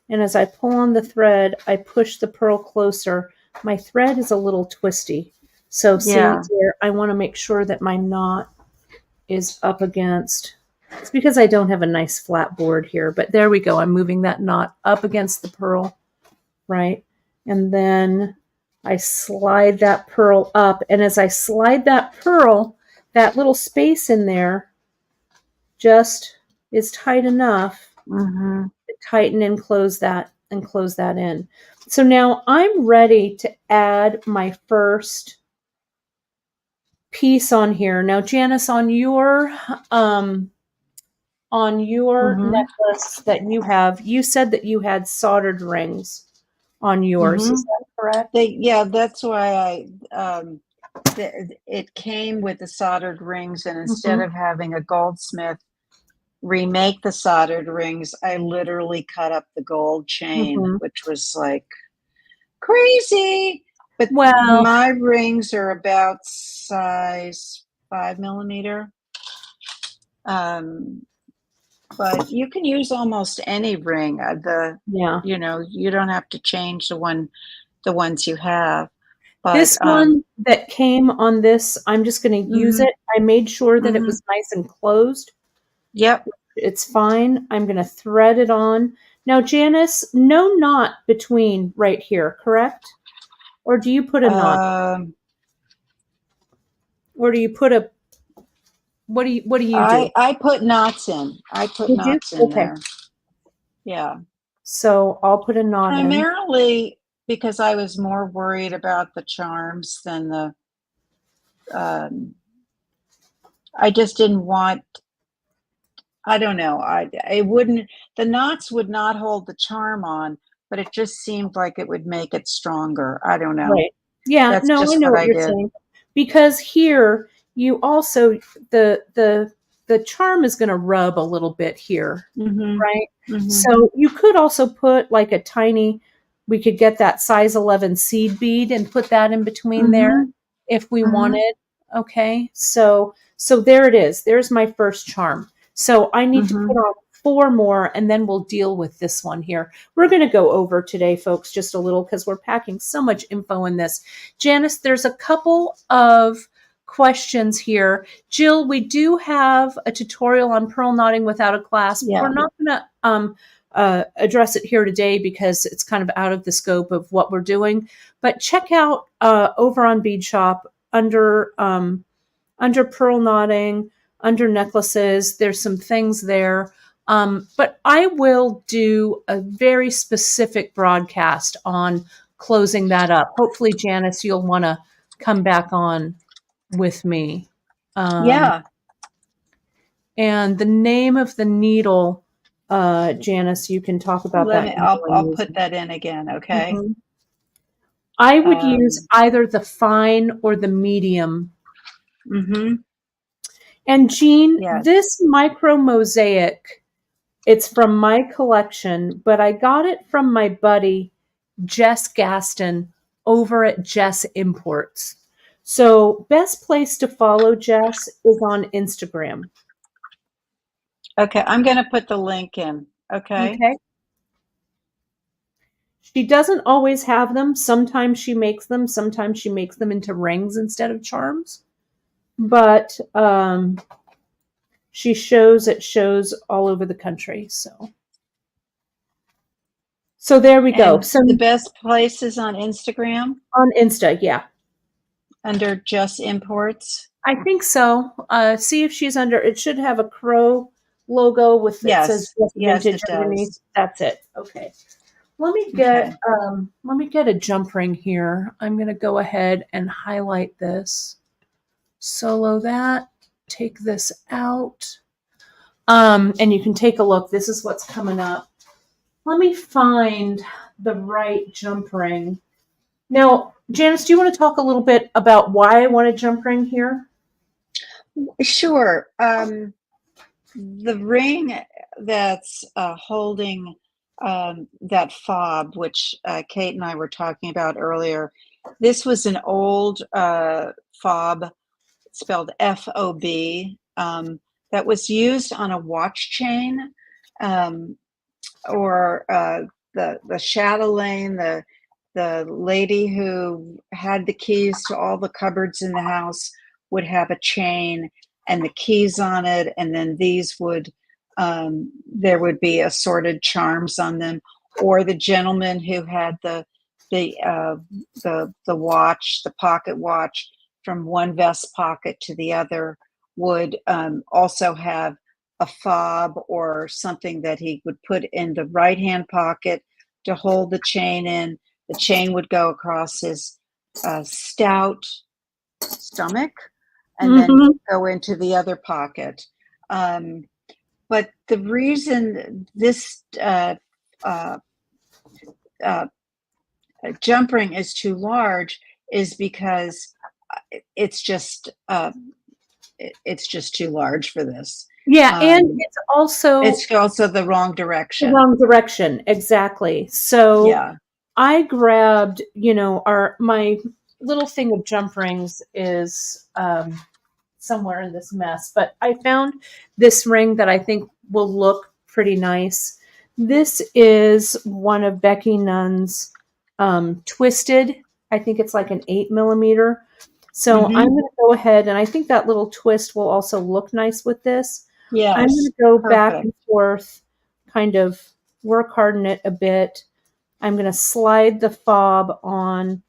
And as I pull on the thread, I push the pearl closer. My thread is a little twisty. So see Yeah. here, I want to make sure that my knot is up against. It's because I don't have a nice flat board here, but there we go. I'm moving that knot up against the pearl, right? And then I slide that pearl up. And as I slide that pearl, that little space in there just is tight enough Mm-hmm. to tighten and close that in. So now I'm ready to add my first piece on here. Now, Janice, um, on your Mm-hmm. necklace that you have, you said that you had soldered rings on yours. Mm-hmm. Is that correct? Yeah, that's why it came with the soldered rings, and instead Mm-hmm. of having a goldsmith remake the soldered rings, I literally cut up the gold chain, Mm-hmm. which was like crazy. But Well, my rings are about size 5 millimeter. Um, but you can use almost any ring. yeah. You don't have to change the ones you have. But This one that came on this, I'm just going to use mhm, it. I made sure that it mhm. was nice and closed. Yep. It's fine. I'm going to thread it on. Now, Janice, no knot between right here, correct? Or do you put a knot? Um, Or do you put a what do you do? I put knots in. I put Did you? knots in Okay. there. Yeah. So I'll put a knot in. Primarily because I was more worried about the charms than um, I just didn't want, I don't know. it wouldn't, the knots would not hold the charm on, but it just seemed like it would make it stronger. I don't know. Right. Yeah, That's no, I just know what what I you're did. saying. Because here you also the charm is going to rub a little bit here, Mm-hmm. right? Mm-hmm. So you could also put like a tiny, we could get that size 11 seed bead and put that in between there Mm-hmm. if we Mm-hmm. wanted. Okay. So there it is. There's my first charm. So I need to Mm-hmm. put on 4 more and then we'll deal with this one here. We're going to go over today, folks, just a little because we're packing so much info in this. Janice, there's a couple of questions here. Jill, we do have a tutorial on pearl knotting without a clasp. We're Yeah. not going to address it here today because it's kind of out of the scope of what we're doing. But check out over on Bead Shop under pearl knotting, under necklaces. There's some things there. But I will do a very specific broadcast on closing that up. Hopefully, Janice, you'll want to come back on with me. Um, Yeah. and the name of the needle, Janice, you can talk about that needle I'm I'll put using. that in again. Okay. Mhm. I would use Um, either the fine or the medium. mm-hmm. And Jean, Yes. this micro mosaic, it's from my collection, but I got it from my buddy, Jess Gaston, over at Jess Imports. So, best place to follow Jess is on Instagram. Okay. I'm going to put the link in. Okay. Okay. She doesn't always have them. Sometimes she makes them. Sometimes she makes them into rings instead of charms. But she shows at shows all over the country. So there we go. And the Some best place is on Instagram on Insta, yeah. under Just Imports. I think so. See if she's under. It should have a crow logo with it says Yes. just Yes, vintage it underneath. does. That's it. Okay. Okay. Let me get a jump ring here. I'm gonna go ahead and highlight this. Solo that. Take this out. And you can take a look. This is what's coming up. Let me find the right jump ring. Now, Janice, do you want to talk a little bit about why I want a jump ring here? Sure. The ring that's holding that fob, which Kate and I were talking about earlier, this was an old fob spelled FOB that was used on a watch chain or the chatelaine, the lady who had the keys to all the cupboards in the house would have a chain and the keys on it, and then these would there would be assorted charms on them. Or the gentleman who had the watch, the pocket watch, from one vest pocket to the other would also have a fob or something that he would put in the right hand pocket to hold the chain in. The chain would go across his stout stomach and then Mm-hmm. go into the other pocket. But the reason this jump ring is too large is because it's just too large for this. Yeah, and It's also the wrong the direction. wrong direction. Exactly. So Yeah. I grabbed, my little thing of jump rings is somewhere in this mess, but I found this ring that I think will look pretty nice. This is one of Becky Nunn's twisted. I think it's like an 8 millimeter. So I'm Mm-hmm. going to go ahead, and I think that little twist will also look nice with this. I'm going Yes. to go back Perfect. and forth, kind of work harden it a bit. I'm going to slide the fob on,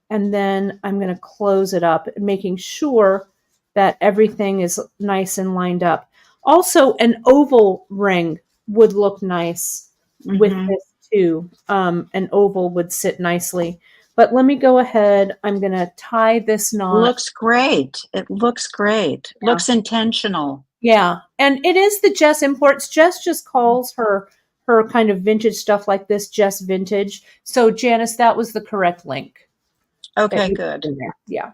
and then I'm going to close it up, making sure that everything is nice and lined up. Also, an oval ring would look nice with Mm-hmm. this too. An oval would sit nicely. But let me go ahead. I'm going to tie this knot. Looks great. It looks great. Yeah. Looks intentional. Yeah. And it is the Jess Imports. Jess just calls her kind of vintage stuff like this Jess Vintage. So Janice, that was the correct link that Okay, you put good. in there. Yeah.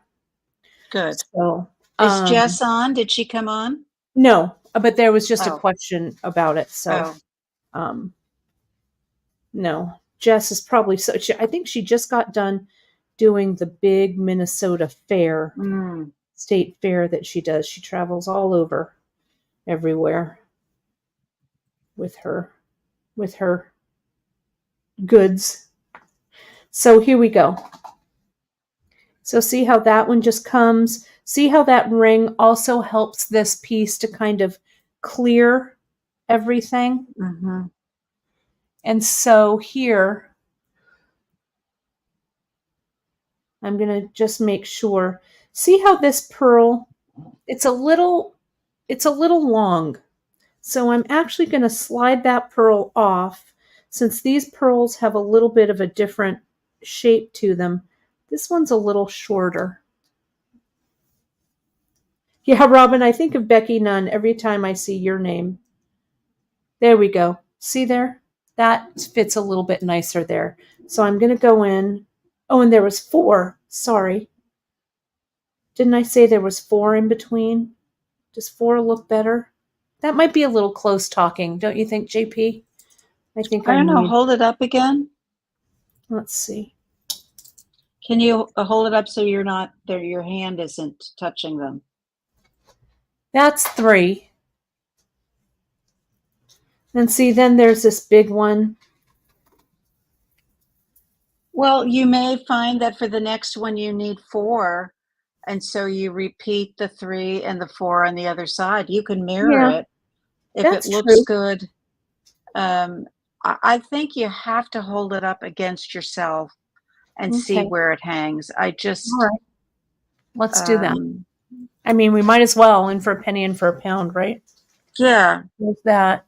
Good. So Is Jess on? Did she come on? no, but there was just a Oh, question about it. So oh. um no. Jess is probably I think she just got done doing the big Minnesota fair, Mm. state fair that she does. She travels all over everywhere with her goods. So here we go. So see how that one just comes. See how that ring also helps this piece to kind of clear everything. Mm-hmm. And so here, I'm going to just make sure. See how this pearl, it's a little long. So I'm actually going to slide that pearl off. Since these pearls have a little bit of a different shape to them, this one's a little shorter. Yeah, Robin, I think of Becky Nunn every time I see your name. There we go. See there? That fits a little bit nicer there. So I'm going to go in. Oh, and there was 4. Sorry. Didn't I say there was 4 in between? Does 4 look better? That might be a little close talking, don't you think, JP? I think I I don't know. need. Hold it up again. Let's see. Can you hold it up so you're not there? Your hand isn't touching them. That's 3. And see, then there's this big one. Well, you may find that for the next one you need 4, and so you repeat the 3 and the 4 on the other side. You can mirror Yeah, it if it that's looks true. good. I think you have to hold it up against yourself and see Okay. where it hangs. I All just, right. Let's do that. um, I mean, we might as well in for a penny and for a pound, right? yeah, With that,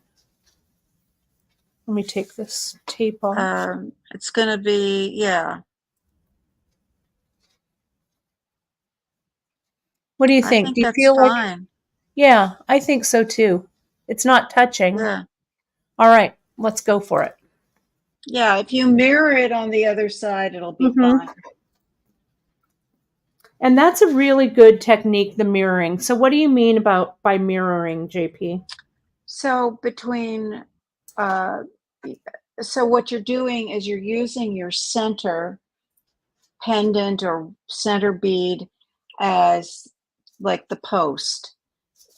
let me take this tape off. it's going to be, yeah, What do you I think? think Do you that's feel like, fine. yeah, I think so too. It's not touching. Yeah. All right, let's go for it. Yeah, if you mirror it on the other side, it'll be Mm-hmm. fine. And that's a really good technique, the mirroring. So what do you mean about by mirroring, JP? So between, uh, so what you're doing is you're using your center pendant or center bead as like the post,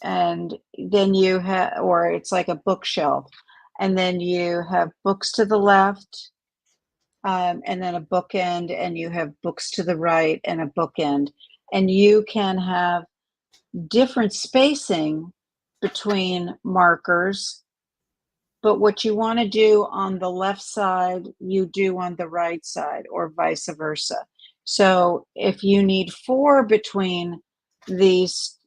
and then you have, or it's like a bookshelf, and then you have books to the left, and then a bookend, and you have books to the right and a bookend, and you can have different spacing between markers, but what you want to do on the left side, you do on the right side, or vice versa. So if you need 4 between these,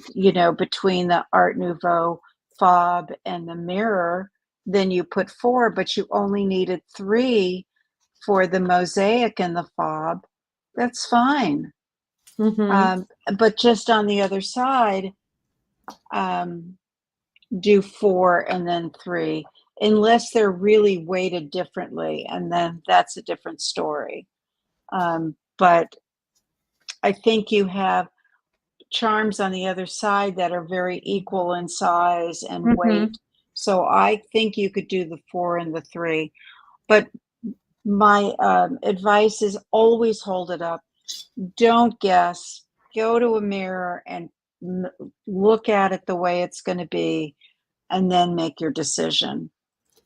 between the Art Nouveau fob and the mirror, then you put 4, but you only needed 3 for the mosaic and the fob. That's fine. Mm-hmm. Um, but just on the other side, um, do 4 and then 3, unless they're really weighted differently, and then that's a different story. But I think you have charms on the other side that are very equal in size and Mm-hmm. weight. So I think you could do the 4 and the 3. But my advice is always hold it up. Don't guess. Go to a mirror and look at it the way it's going to be, and then make your decision.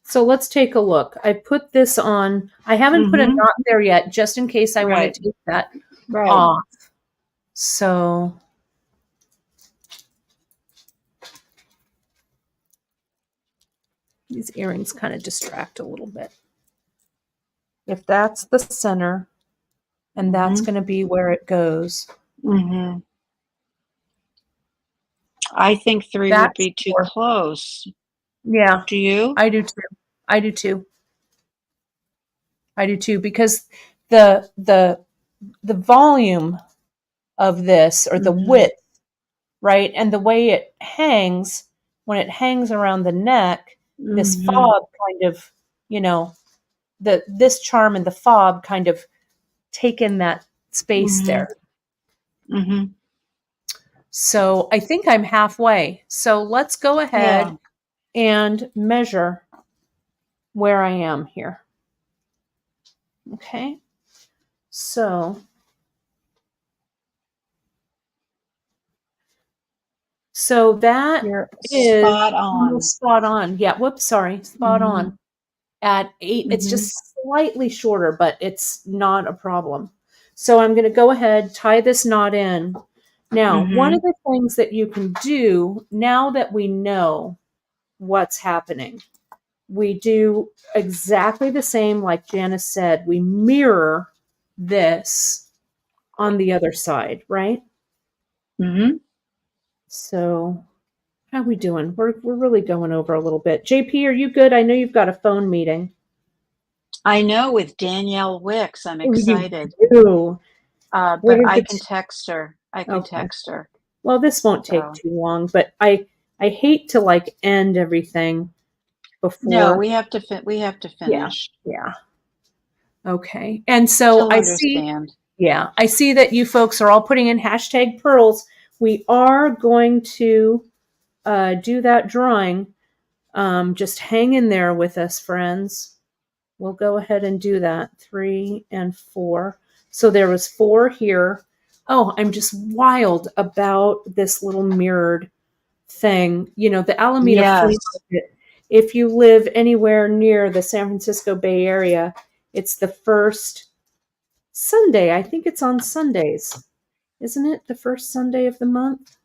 So let's take a look. I put this on. I haven't put a Mm-hmm. knot there yet, just in case I want Right. to take that Right. off. So these earrings kind of distract a little bit. If that's the center, and that's Mm-hmm. going to be where it goes. Mm-hmm. I think 3 would That's be too 4. close. Yeah, Do you? I do too. I do too. I do too because the the the volume of this or the Mm-hmm. width, right? And the way it hangs when it hangs around the neck, this Mm-hmm. fob kind of, you know, this charm and the fob kind of take in that space Mm-hmm. there. Mm-hmm. So I think I'm halfway. So let's go Yeah. ahead and measure where I am here. Okay. So that You're is spot on. almost spot on. Yeah, whoops, sorry, spot Mm-hmm. on. At 8, it's Mm-hmm. just slightly shorter, but it's not a problem. So I'm going to go ahead, tie this knot in. Now, one Mm-hmm. of the things that you can do now that we know what's happening, we do exactly the same, like Janice said. We mirror this on the other side, right? Mm-hmm. So how are we doing? We're really going over a little bit. JP, are you good? I know you've got a phone meeting. I know, with Danielle Wicks. I'm Oh, you excited. do. What But is I the can text her. I can okay. text her. Well, this won't take So too long, but I hate to like end everything no, before. we have to Yeah. finish. Yeah. Okay. And so She'll I see, understand. yeah, I see that you folks are all putting in hashtag pearls. We are going to do that drawing. Just hang in there with us, friends. We'll go ahead and do that. 3 and 4. So there was 4 here. Oh, I'm just wild about this little mirrored thing. You know, the Alameda Flea Yes. Market if you live anywhere near the San Francisco Bay Area, it's the first Sunday. I think it's on Sundays. Isn't it the first Sunday of the month?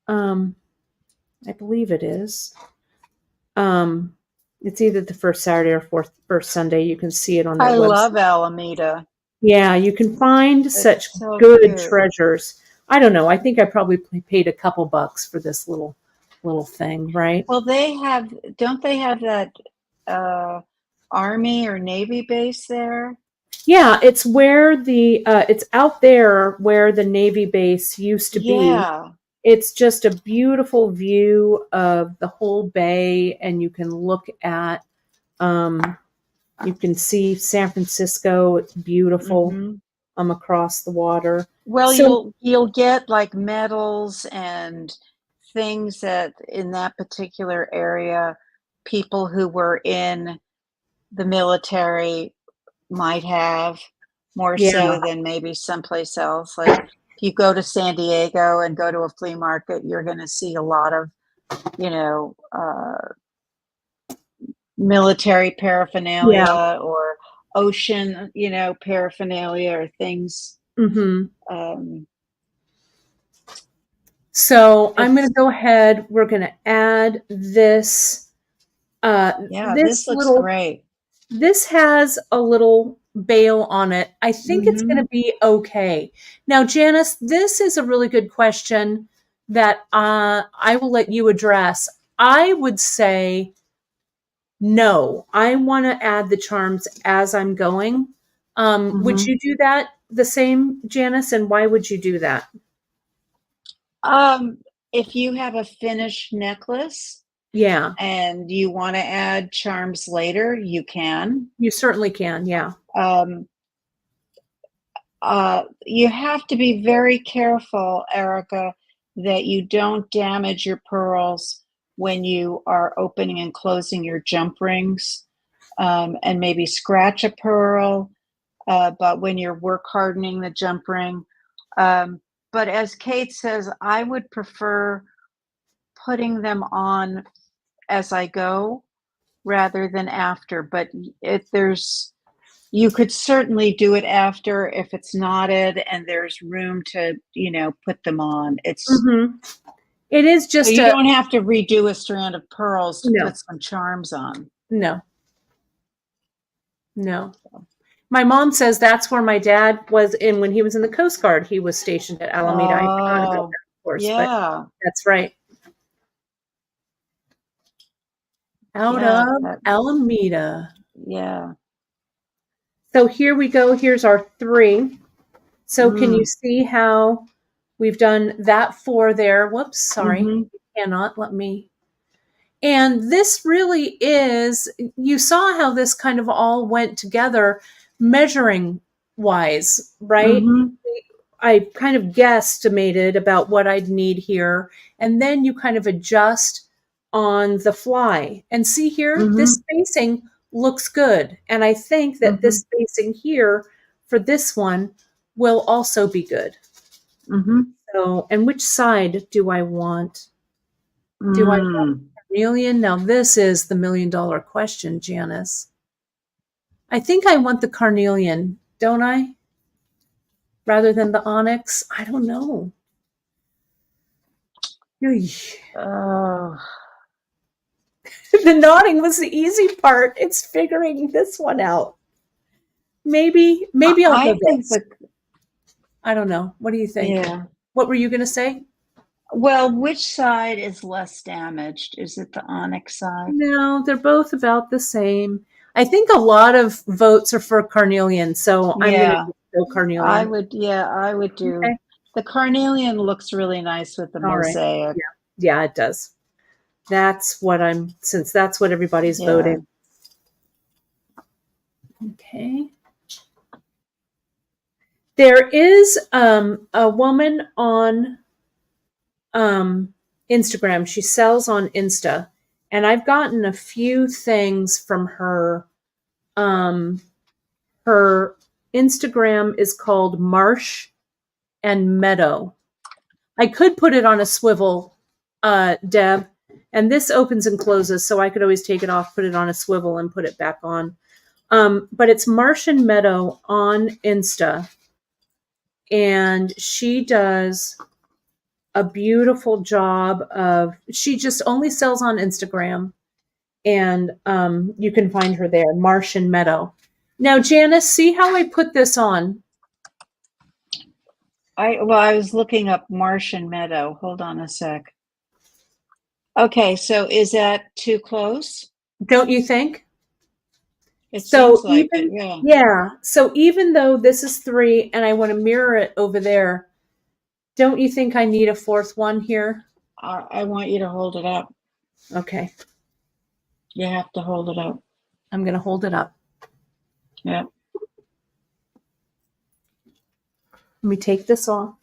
I believe it is. It's either the first Saturday or first Sunday. You can see it on their I website. love Alameda. Yeah, you can find such It's so good cute. treasures. I don't know. I think I probably paid a couple bucks for this little thing, right? Well, don't they have that Army or Navy base there? Yeah, it's where it's out there where the Navy base used to be. Yeah. It's just a beautiful view of the whole bay, and you can look at, you can see San Francisco. It's beautiful Hmm. across the water. Well, So you'll get like medals and things that in that particular area, people who were in the military might have more yeah, so than maybe someplace else. Like if you go to San Diego and go to a flea market, you're going to see a lot of, you know, military yeah. paraphernalia or ocean, paraphernalia or things. Hmm. Um, So I'm going it's to go ahead. We're going to add this. Yeah, This this looks little. great. This has a little bail on it. I think it's going Mm-hmm. to be okay. Now, Janice, this is a really good question that I will let you address. I would say no. I want to add the charms as I'm going. Would Mm-hmm. you do that the same, Janice? And why would you do that? Um, if you have a finished necklace Yeah, and you want to add charms later, you can. you certainly can. Yeah. Um, you have to be very careful, Erica, that you don't damage your pearls when you are opening and closing your jump rings, and maybe scratch a pearl. But when you're work hardening the jump ring, um, but as Kate says, I would prefer putting them on as I go rather than after. But if there's you could certainly do it after if it's knotted and there's room to, put them on. It's Hmm. It is So just you a don't have to redo a strand of pearls to no, put some charms on. no, no. My mom says that's where my dad was in when he was in the Coast Guard. He was stationed at Alameda. I forgot about Oh, that, of course, but yeah. that's right. Out Yeah, of Alameda. yeah. So here we go. Here's our 3. So can you Mm, see how we've done that 4 there? Whoops, sorry. mm-hmm, You cannot let me. And this really is, you saw how this kind of all went together measuring wise, right? mm-hmm, I kind of guesstimated about what I'd need here, and then you kind of adjust on the fly. And see here, mm-hmm, this spacing looks good. And I think that mm-hmm, this spacing here for this one will also be good. mm-hmm. So, and which side do I want? Do I want Mm. carnelian? Now, this is the $1,000,000 question, Janice. I think I want the carnelian, don't I? Rather than the onyx? I don't know. Eesh. Oh, The nodding was the easy part. It's figuring this one out. Maybe I'll go I think this. I don't know. What do you think? yeah. What were you going to say? Well, which side is less damaged? Is it the onyx side? No, they're both about the same. I think a lot of votes are for carnelian, so I'm going to Yeah, go carnelian. I would do. Okay. The carnelian looks really nice with the All right. mosaic. Yeah. Yeah, it does. Since that's what everybody's Yeah. voting. Okay. There is a woman on Instagram. She sells on Insta, and I've gotten a few things from her. Um, her Instagram is called Marsh and Meadow. I could put it on a swivel, Deb, And this opens and closes, so I could always take it off, put it on a swivel, and put it back on. But it's Martian Meadow on Insta, and she does a beautiful job of, she just only sells on Instagram, and you can find her there, Martian Meadow. Now, Janice, see how I put this on? I was looking up Martian Meadow. Hold on a sec. Okay, so is that too close? Don't you think? It So seems like it, even, yeah. yeah. So even though this is 3 and I want to mirror it over there, don't you think I need a 4th one here? I want you to hold it up. Okay. You have to hold it up. I'm going to hold it up. Yeah. Let me take this off.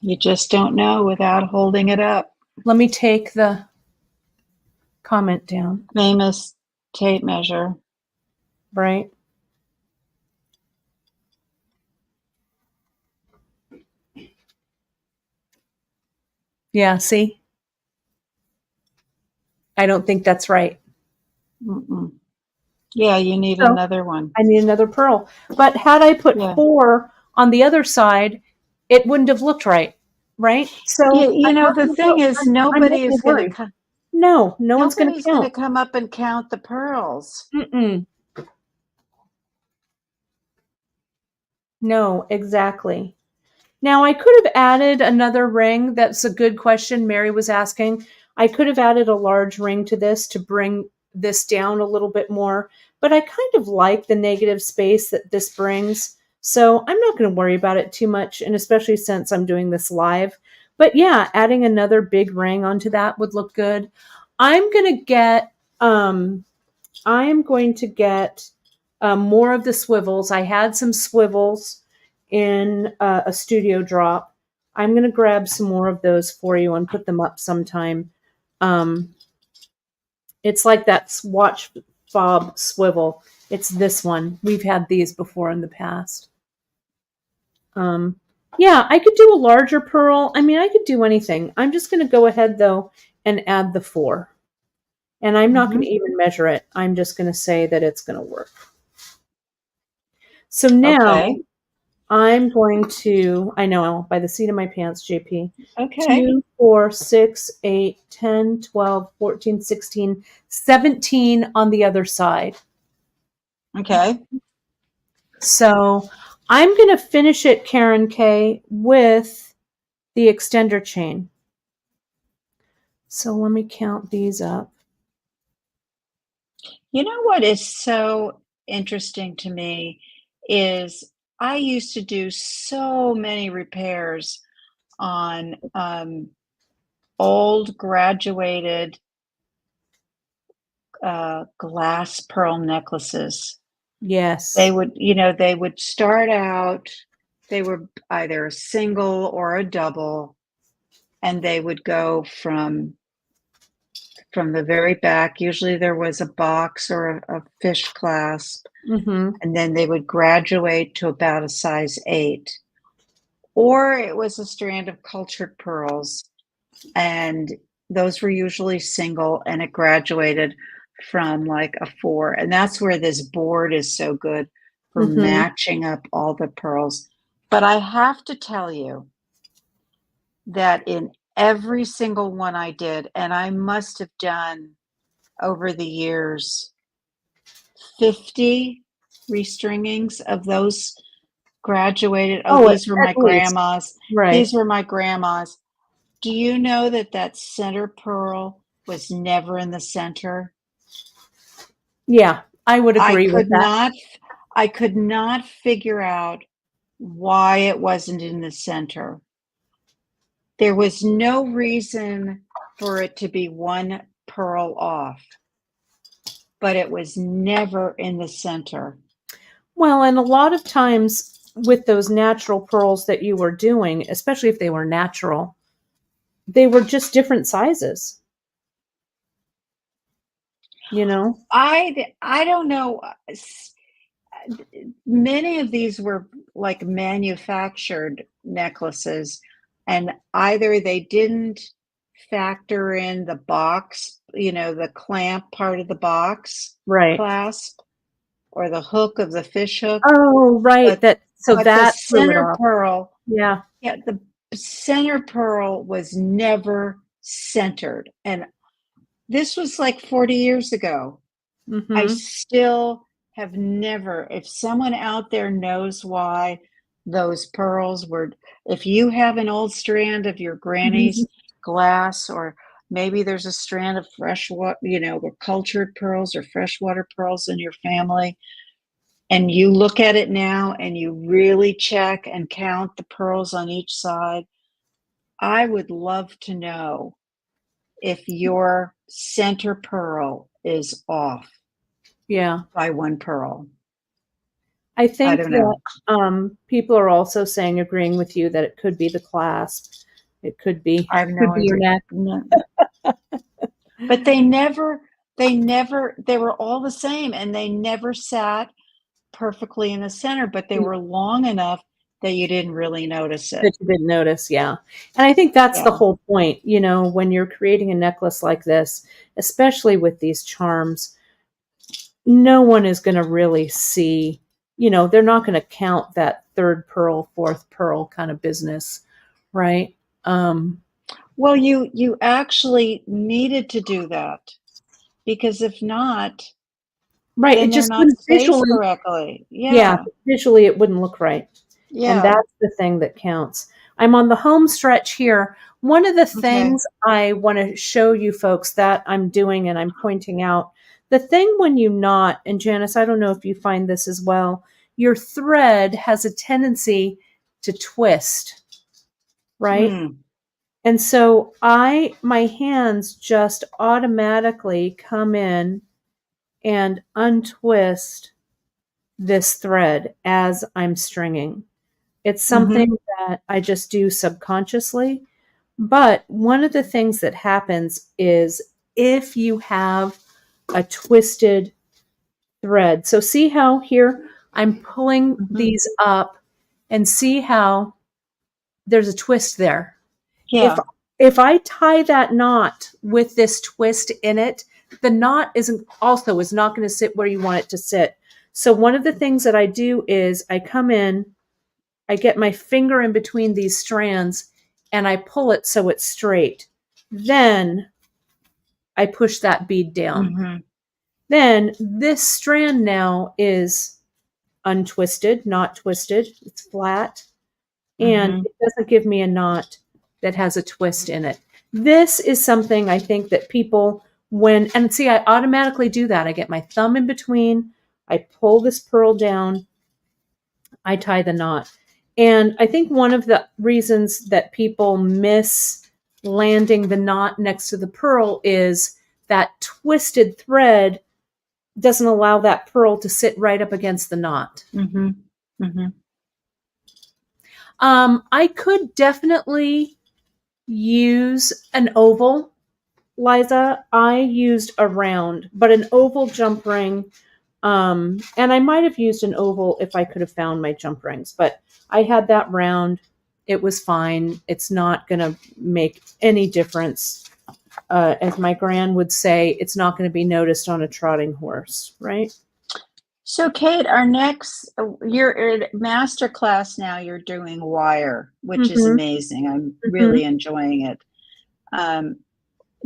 You just don't know without holding it up. Let me take the comment down. Famous tape measure. Right? Yeah, see? I don't think that's right. Mm-mm. Yeah, you need So another one. I need another pearl. But had I put Yeah. 4 on the other side, it wouldn't have looked right. Right? So You know, the thing is, I'm not nobody gonna is going to worry. come. No one's going to Nobody's going to count. come up and count the pearls. Mm-mm. No, exactly. Now, I could have added another ring. That's a good question Mary was asking. I could have added a large ring to this to bring this down a little bit more, but I kind of like the negative space that this brings. So I'm not going to worry about it too much, and especially since I'm doing this live. But yeah, adding another big ring onto that would look good. I'm going to get I am going to get more of the swivels. I had some swivels in a studio drop. I'm going to grab some more of those for you and put them up sometime. Um, it's like that watch fob swivel. It's this one. We've had these before in the past. Yeah, I could do a larger pearl. I mean, I could do anything. I'm just going to go ahead, though, and add the 4. And I'm not going to even measure it. I'm just going to say that it's going to work. So now Okay. I'm going to, I know, by the seat of my pants, JP. Okay. 2, 4, 6, 8, 10, 12, 14, 16, 17 on the other side. Okay. So I'm going to finish it, Karen K, with the extender chain. So let me count these up. You know what is so interesting to me is I used to do so many repairs on old graduated glass pearl necklaces. Yes. They would start out, they were either a single or a double, and they would go from the very back. Usually there was a box or a fish clasp, Mm-hmm. and then they would graduate to about a size 8. Or it was a strand of cultured pearls, and those were usually single, and it graduated from like a 4. And that's where this board is so good for Mm-hmm. matching up all the pearls. But I have to tell you that in every single one I did, and I must have done over the years 50 restringings of those graduated. Oh, These were my at least. grandma's. Right. These were my grandma's. Do you know that center pearl was never in the center? Yeah, I would agree with that. I could not figure out why it wasn't in the center. There was no reason for it to be one pearl off, but it was never in the center. Well, and a lot of times with those natural pearls that you were doing, especially if they were natural, they were just different sizes. You know? I don't know. Many of these were like manufactured necklaces, and either they didn't factor in the box, the clamp part of the box Right. clasp or the hook of the fish hook. Oh, right. But So the that threw it center off. pearl, Yeah. yeah, the center pearl was never centered. And this was like 40 years ago. I Mm-hmm. still have never, if someone out there knows why those pearls were, if you have an old strand of your granny's glass, or maybe there's a strand of freshwater, or cultured pearls or freshwater pearls in your family, and you look at it now and you really check and count the pearls on each side, I would love to know if your center pearl is off Yeah. by one pearl. I I think don't that know. people are also saying, agreeing with you, that it could be the clasp. It I have could no be your idea. neck. No. But they were all the same, and they never sat perfectly in the center, but they were long enough that you didn't really notice it. That you didn't notice, yeah. And I think that's the Yeah. whole point, when you're creating a necklace like this, especially with these charms, no one is going to really see, they're not going to count that third pearl, fourth pearl kind of business, right? Well, you actually needed to do that, because if not, Right. then It they're just not wouldn't spaced visually, correctly. yeah, Yeah. visually it wouldn't look right. And Yeah. that's the thing that counts. I'm on the home stretch here. One of the Okay. things I want to show you folks that I'm doing and I'm pointing out, the thing when you knot, and Janice, I don't know if you find this as well, your thread has a tendency to twist, right? Mm. And so my hands just automatically come in and untwist this thread as I'm stringing. It's something Mm-hmm. that I just do subconsciously. But one of the things that happens is if you have a twisted thread. So see how here I'm pulling Mm-hmm. these up, and see how there's a twist there. If Yeah. if I tie that knot with this twist in it, the knot is not going to sit where you want it to sit. So one of the things that I do is I come in, I get my finger in between these strands, and I pull it so it's straight. Then I push that bead down. Mm-hmm. Then this strand now is untwisted, not twisted. It's flat, and Mm-hmm. it doesn't give me a knot that has a twist in it. This is something I think that people, and see, I automatically do that. I get my thumb in between, I pull this pearl down, I tie the knot. And I think one of the reasons that people miss landing the knot next to the pearl is that twisted thread doesn't allow that pearl to sit right up against the knot. Mm-hmm. Mm-hmm. I could definitely use an oval, Liza. I used a round, but an oval jump ring. And I might have used an oval if I could have found my jump rings, but I had that round. It was fine. It's not going to make any difference. As my gran would say, it's not going to be noticed on a trotting horse, right? So, Kate, our next, you're at master class now. You're doing wire, which is Mm-hmm. amazing. I'm Mm-hmm. really enjoying it.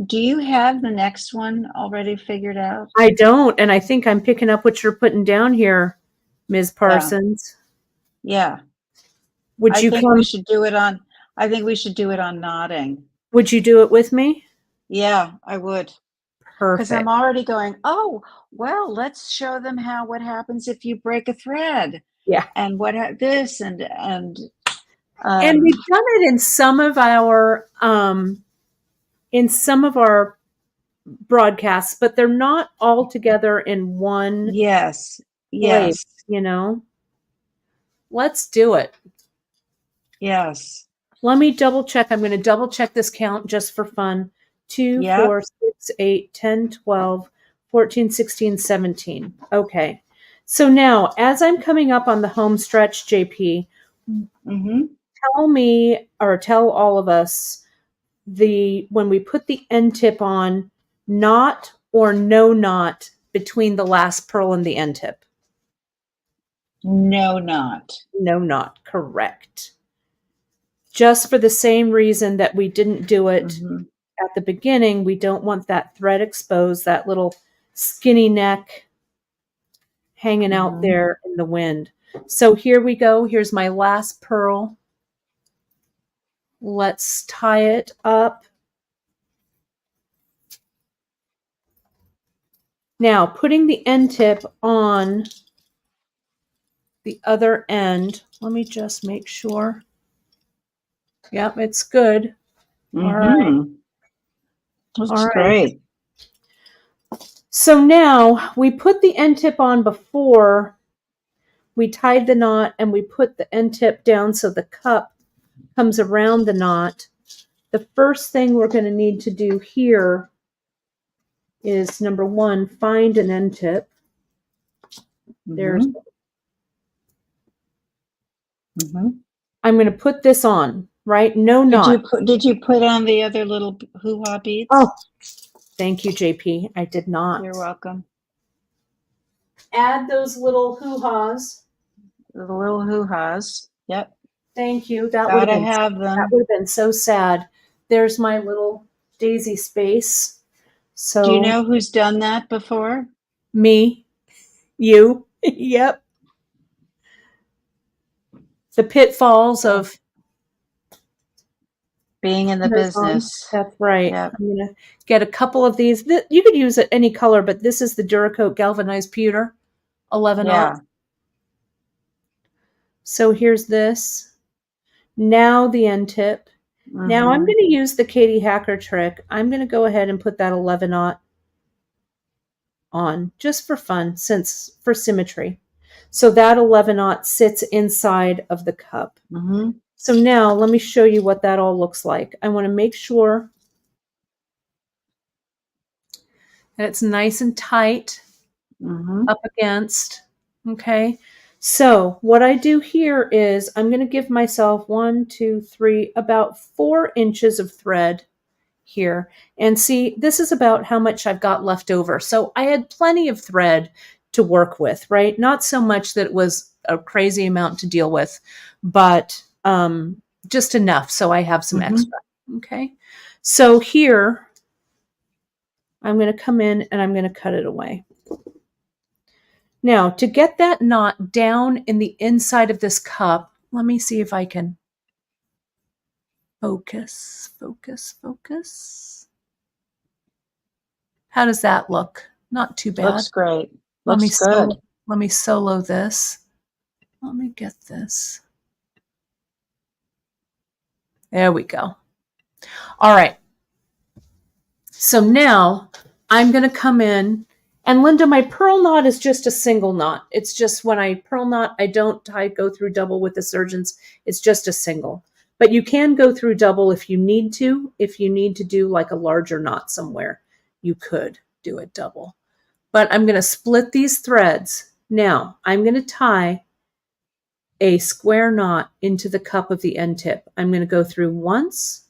Do you have the next one already figured out? I don't, and I think I'm picking up what you're putting down here, Ms. Yeah, Parsons. yeah. Would I you think we come? should do it on. I think we should do it on nodding. Would you do it with me? Yeah, I would. Because I'm Perfect. already going, oh, well, let's show them what happens if you break a thread, Yeah. and this And um, we've done it in some of our broadcasts, but they're not all together in one yes, place, yes, Let's do it. yes. Let me double check. I'm going to double check this count just for fun. 2, Yep. 4, 6, 8, 10, 12, 14, 16, 17. Okay. So now, as I'm coming up on the home stretch, JP, Mm-hmm. tell me, or tell all of us, when we put the end tip on, knot or no knot between the last pearl and the end tip? No knot. No knot, correct. Just for the same reason that we didn't do it Mm-hmm. at the beginning, we don't want that thread exposed, that little skinny neck hanging out Mm-hmm. there in the wind. So here we go. Here's my last pearl. Let's tie it up. Now, putting the end tip on the other end. Let me just make sure. Yep, it's good. Mm-hmm. All right. Looks All right. great. So now we put the end tip on before we tied the knot, and we put the end tip down so the cup comes around the knot. The first thing we're going to need to do here is, number one, find an end tip. There's. Mm-hmm. I'm going to put this on, right? No knot. Did you put on the other little hoo-ha beads? Oh, thank you, JP. I did not. You're welcome. Add those little hoo-has. The little hoo-has. Yep. Thank you. That would have them. That would have been so sad. There's my little daisy space. So do you know who's done that before? Me, you. Yep. The pitfalls of being in the business. That's right. Yep. I'm going to get a couple of these. You could use it any color, but this is the Duracoat galvanized pewter, 11/0. So here's this. Now the end tip. Mm-hmm. Now I'm going to use the Katie Hacker trick. I'm going to go ahead and put that 11/0 on just for fun, for symmetry. So that 11/0 sits inside of the cup. Mm-hmm. So now let me show you what that all looks like. I want to make sure that it's nice and tight up against. Okay. So what I do here is I'm going to give myself 1, 2, 3, about 4 inches of thread here. And see, this is about how much I've got left over. So I had plenty of thread to work with, right? Not so much that it was a crazy amount to deal with, but just enough so I have some extra. Okay. So here, I'm going to come in and I'm going to cut it away. Now, to get that knot down in the inside of this cup, let me see if I can focus. How does that look? Not too bad. Looks great. Looks good. Let me solo this. Let me get this. There we go. All right. So now I'm going to come in, and Linda, my pearl knot is just a single knot. It's just when I pearl knot, I don't go through double with the surgeons. It's just a single. But you can go through double if you need to. If you need to do like a larger knot somewhere, you could do it double. But I'm going to split these threads. Now I'm going to tie a square knot into the cup of the end tip. I'm going to go through once,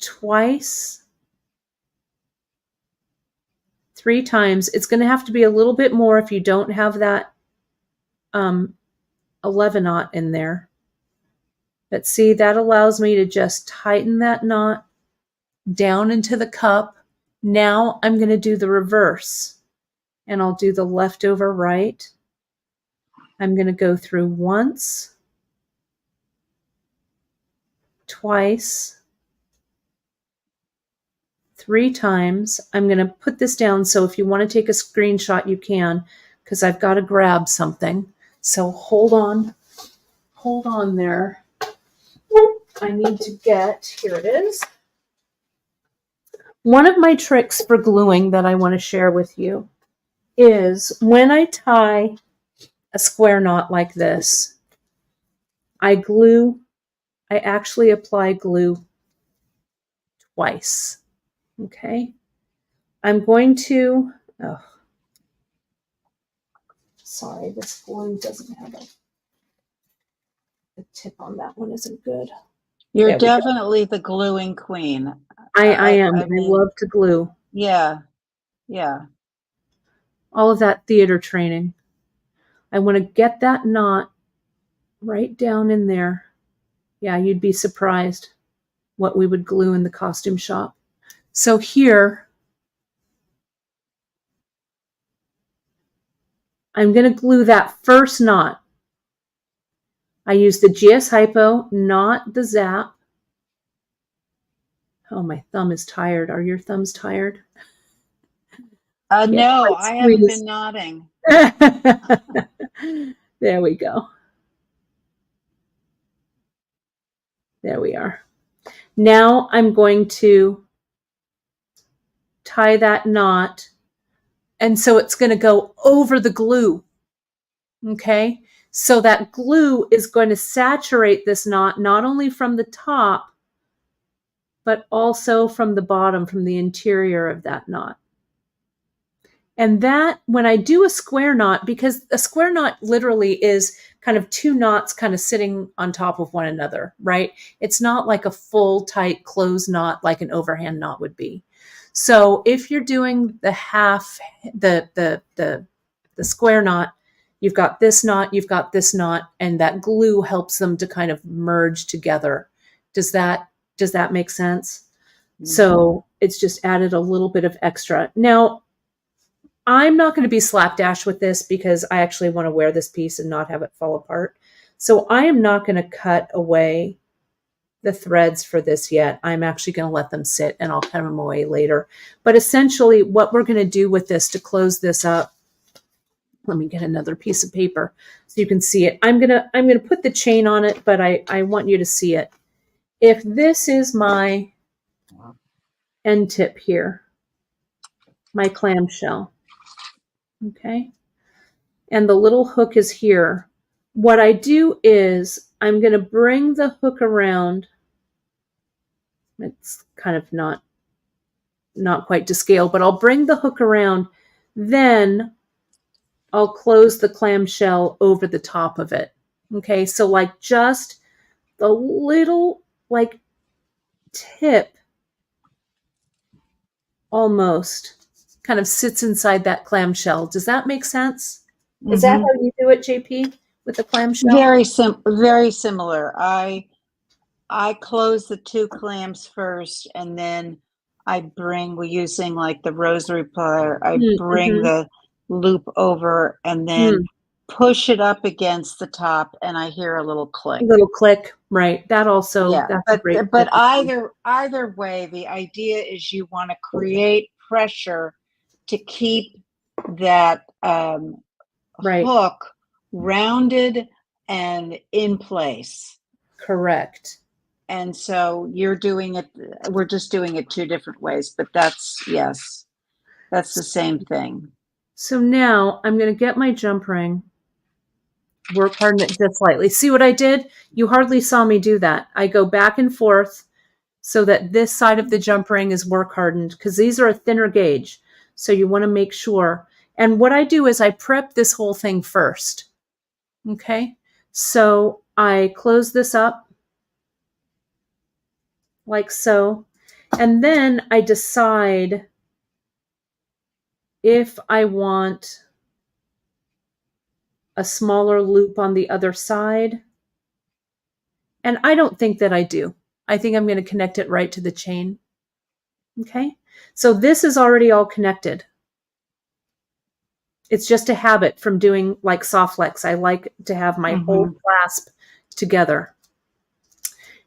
twice, 3 times. It's going to have to be a little bit more if you don't have that 11/0 in there. But see, that allows me to just tighten that knot down into the cup. Now I'm going to do the reverse, and I'll do the left over right. I'm going to go through once, twice, 3 times. I'm going to put this down, so if you want to take a screenshot, you can, because I've got to grab something. So hold on there. I need to here it is. One of my tricks for gluing that I want to share with you is when I tie a square knot like this, I actually apply glue twice. Okay. I'm going to, sorry, this glue doesn't have the tip on that one isn't good. You're There we go. definitely the gluing queen. I am. I I mean, love to glue. yeah, yeah. All of that theater training. I want to get that knot right down in there. Yeah, you'd be surprised what we would glue in the costume shop. So here, I'm going to glue that first knot. I use the GS Hypo, not the Zap. Oh, my thumb is tired. Are your thumbs tired? Can't No, quite I haven't squeeze. been nodding. There we go. There we are. Now I'm going to tie that knot. And so it's going to go over the glue. Okay. So that glue is going to saturate this knot, not only from the top, but also from the bottom, from the interior of that knot. And that, when I do a square knot, because a square knot literally is kind of two knots kind of sitting on top of one another, right? It's not like a full tight closed knot like an overhand knot would be. So if you're doing the half, the square knot, you've got this knot, you've got this knot, and that glue helps them to kind of merge together. Does that make sense? So it's just added a little bit of extra. Now, I'm not going to be slapdash with this because I actually want to wear this piece and not have it fall apart. So I am not going to cut away the threads for this yet. I'm actually going to let them sit and I'll cut them away later. But essentially what we're going to do with this to close this up, let me get another piece of paper so you can see it. I'm going to put the chain on it, but I want you to see it. If this is my end tip here, my clamshell, okay? And the little hook is here. What I do is I'm going to bring the hook around. It's kind of not quite to scale, but I'll bring the hook around. Then I'll close the clamshell over the top of it. Okay, so like just the little like tip almost kind of sits inside that clamshell. Does that make sense? Is that how you do it, JP, with the clamshell? Very similar. I close the two clamps first, and then we're using like the rosary plier. I bring Mm-hmm. the loop over and then push it up against the top, and I hear a little click. A little click, right? That also, Yeah, that's a great but tip as well. either way, the idea is you want to create pressure to keep that Right. hook rounded and in place. Correct. And so we're just doing it two different ways, but yes, that's the same thing. So now I'm going to get my jump ring, work harden it just slightly. See what I did? You hardly saw me do that. I go back and forth so that this side of the jump ring is work hardened because these are a thinner gauge. So you want to make sure. And what I do is I prep this whole thing first. Okay. So I close this up like so. And then I decide if I want a smaller loop on the other side. And I don't think that I do. I think I'm going to connect it right to the chain. Okay. So this is already all connected. It's just a habit from doing like soft flex. I like to have my whole clasp together.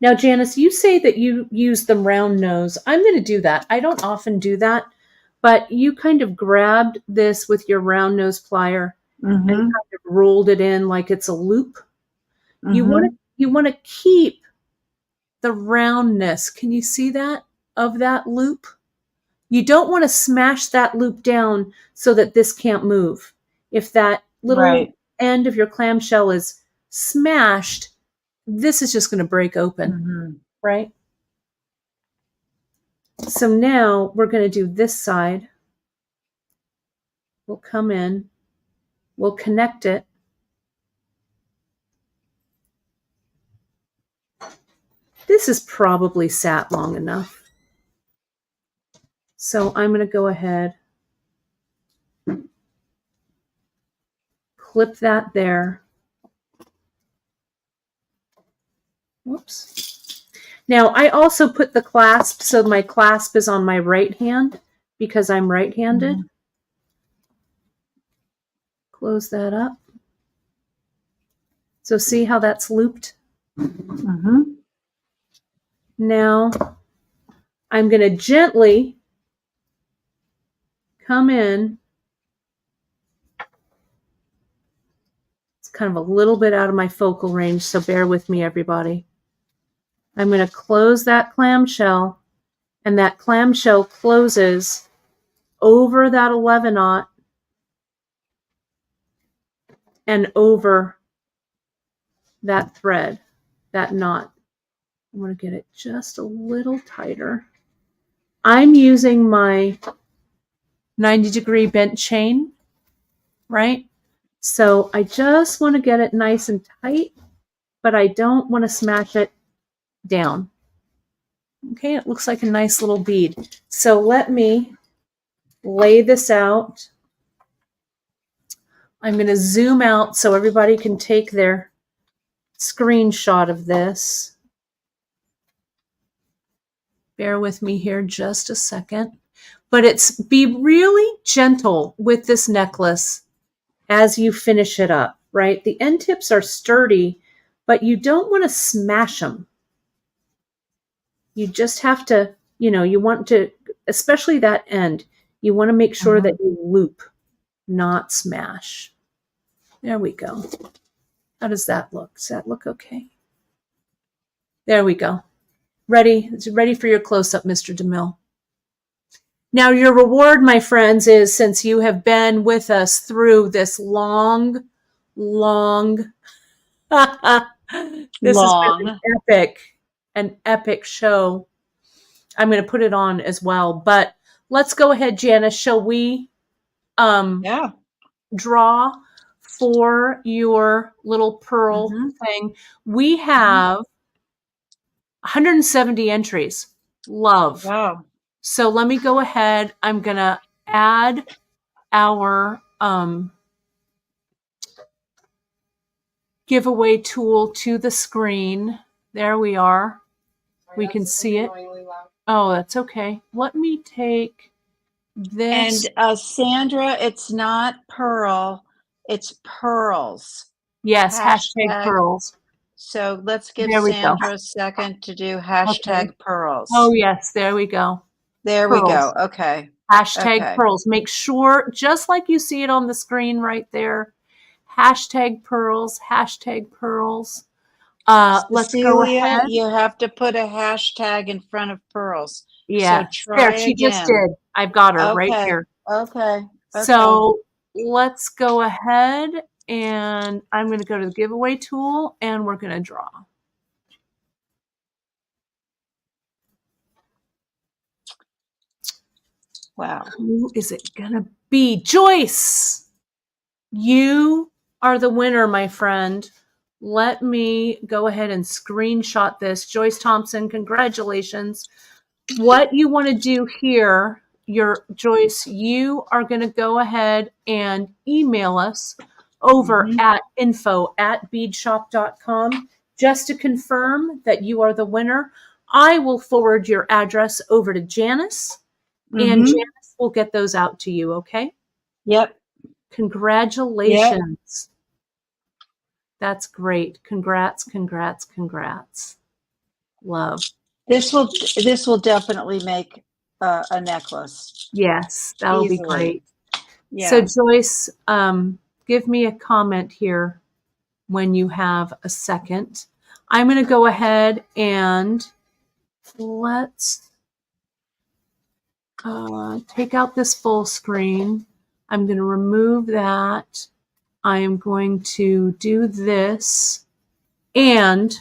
Now, Janice, you say that you use the round nose. I'm going to do that. I don't often do that, but you kind of grabbed this with your round nose plier and kind of rolled it in like it's a loop. You want to keep the roundness. Can you see that of that loop? You don't want to smash that loop down so that this can't move. If that little end of your clamshell is smashed, this is just going to break open, right? So now we're going to do this side. We'll come in, we'll connect it. This is probably sat long enough. So I'm going to go ahead, clip that there. Whoops. Now I also put the clasp, so my clasp is on my right hand because I'm right-handed. Mhm. Close that up. So see how that's looped? Mhm. Now I'm going to gently come in. It's kind of a little bit out of my focal range, so bear with me, everybody. I'm going to close that clamshell, and that clamshell closes over that 11-aught and over that thread, that knot. I'm going to get it just a little tighter. I'm using my 90-degree bent chain, right? So I just want to get it nice and tight, but I don't want to smash it down. Okay, it looks like a nice little bead. So let me lay this out. I'm going to zoom out so everybody can take their screenshot of this. Bear with me here just a second. But be really gentle with this necklace as you finish it up, right? The end tips are sturdy, but you don't want to smash them. You just have to, you want to, especially that end, you want to make sure that you loop, not smash. There we go. How does that look? Does that look okay? There we go. Ready? It's ready for your close-up, Mr. DeMille. Now, your reward, my friends, is since you have been with us through this long, this has been an epic show. I'm going to put it on as well. But let's go ahead, Janice. Shall we draw for your little pearl thing? We have 170 entries. Love. Wow. So let me go ahead. I'm going to add our giveaway tool to the screen. There we are. We can see it. Oh, that's okay. Let me take this. And Sandra, it's not pearl, it's pearls. Yes, hashtag pearls. So let's give There we go. Sandra a second to do hashtag pearls. Oh, yes, there we go. There Pearls. we go. Okay. Hashtag pearls. Make sure, just like you see it on the screen right there, hashtag pearls, hashtag pearls. Let's go ahead. You have to put a hashtag in front of pearls. Yeah, so try there, she again. just did. I've got her right here. Okay. So let's go ahead, and I'm going to go to the giveaway tool, and we're going to draw. Wow. Who is it going to be? Joyce! You are the winner, my friend. Let me go ahead and screenshot this. Joyce Thompson, congratulations. What you want to do here, Joyce, you are going to go ahead and email us over at info@beadshop.com just to confirm that you are the winner. I will forward your address over to Janice, and Janice will get those out to you, okay? Yep. Congratulations. Yep. That's great. Congrats, congrats, congrats. Love. This will definitely make a necklace. Yes, that'll be great. Yeah. So Joyce, give me a comment here when you have a second. I'm going to go ahead and let's take out this full screen. I'm going to remove that. I am going to do this, and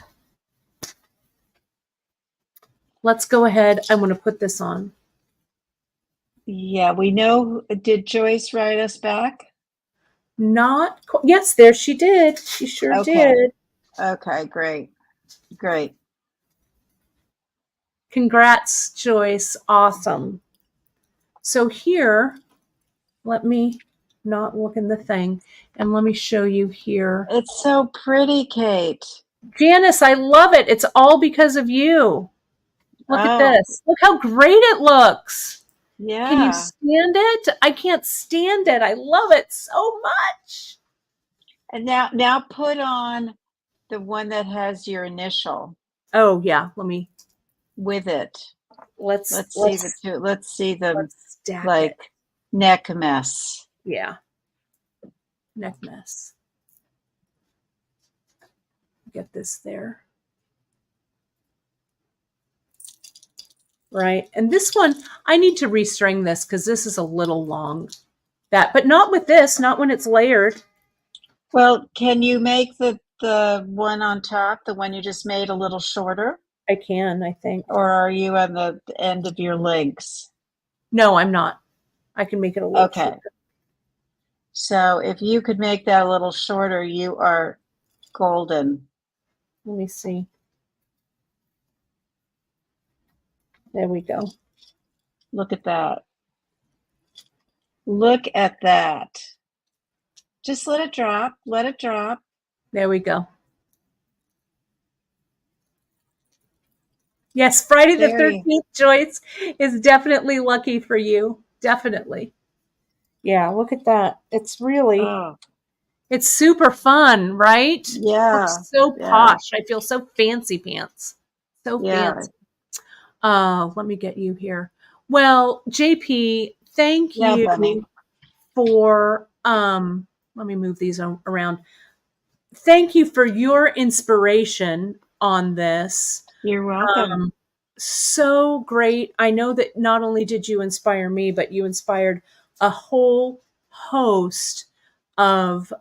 let's go ahead. I'm going to put this on. Yeah, we know. Did Joyce write us back? Yes, there she did. She sure did. Okay, great. Congrats, Joyce. Awesome. So here, let me not look in the thing, and let me show you here. It's so pretty, Kate. Janice, I love it. It's all because of you. Look at this. Look how great it looks. Yeah. Can you stand it? I can't stand it. I love it so much. And now put on the one that has your initial. Oh yeah, let me with it. let's see the two. Let's see them like it. Neck mess. Yeah. Neck mess. Get this there. Right. And this one, I need to restring this because this is a little long. But not with this, not when it's layered. Well, can you make the one on top, the one you just made, a little shorter? I can, I think. Or are you on the end of your links? No, I'm not. I can make it a little shorter. So if you could make that a little shorter, you are golden. Let me see. There we go. Look at that. Look at that. Just let it drop. Let it drop. There we go. Yes, Friday the 13th, Joyce, is definitely lucky for you. Definitely. Yeah, look at that. It's really, it's super fun, right? Yeah. It's so posh. I feel so fancy pants. So fancy. Let me get you here. Well, JP, thank you for, let me move these around. Thank you for your inspiration on this. You're welcome. So great. I know that not only did you inspire me, but you inspired a whole host of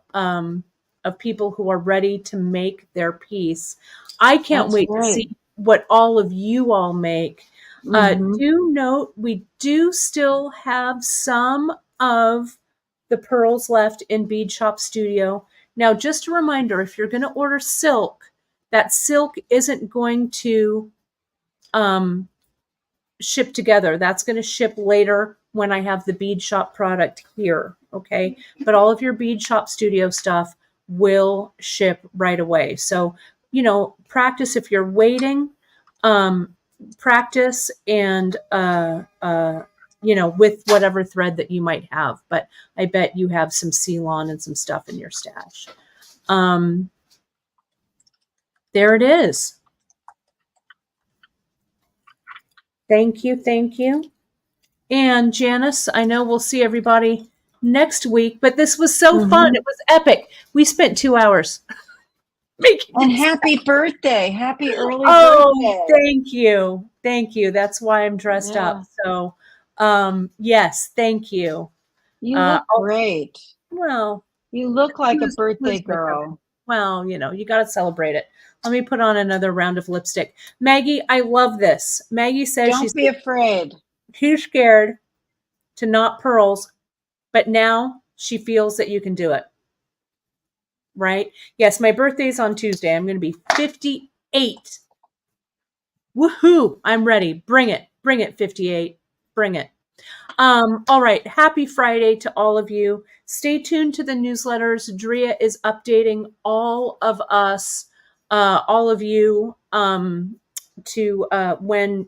people who are ready to make their piece. I can't wait to see what all of you all make. Do note we do still have some of the pearls left in Bead Shop Studio. Now, just a reminder, if you're going to order silk, that silk isn't going to ship together. That's going to ship later when I have the Bead Shop product here. Okay. But all of your Bead Shop Studio stuff will ship right away. So, practice if you're waiting, practice and, with whatever thread that you might have, but I bet you have some Ceylon and some stuff in your stash. There it is. Thank you. Thank you. And Janice, I know we'll see everybody next week, but this was so fun. It was epic. We spent 2 hours making And happy birthday. Happy early birthday. Oh, thank you. Thank you. That's why I'm dressed up. So, yes, thank you. You look great. Well, you look like a birthday girl. Well, you got to celebrate it. Let me put on another round of lipstick. Maggie, I love this. Maggie says Don't be afraid. She's scared to knot pearls, but now she feels that you can do it. Right? Yes, my birthday's on Tuesday. I'm going to be 58. Woohoo! I'm ready. Bring it. Bring it, 58. Bring it. All right. Happy Friday to all of you. Stay tuned to the newsletters. Drea is updating all of us, all of you, to when,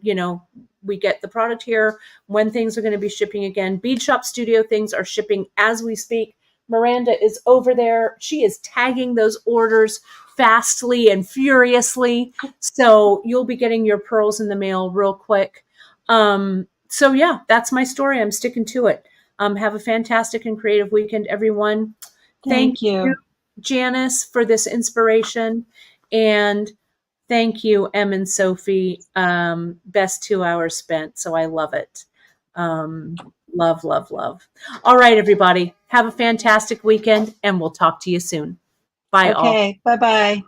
we get the product here, when things are going to be shipping again. Bead Shop Studio things are shipping as we speak. Miranda is over there. She is tagging those orders fastly and furiously. So you'll be getting your pearls in the mail real quick. So yeah, that's my story. I'm sticking to it. Have a fantastic and creative weekend, everyone. Thank you, Janice, for this inspiration. And thank you, Em and Sophie. Best 2 hours spent. So I love it. Love, love, love. All right, everybody. Have a fantastic weekend, and we'll talk to you soon. Bye all. Okay. Bye-bye.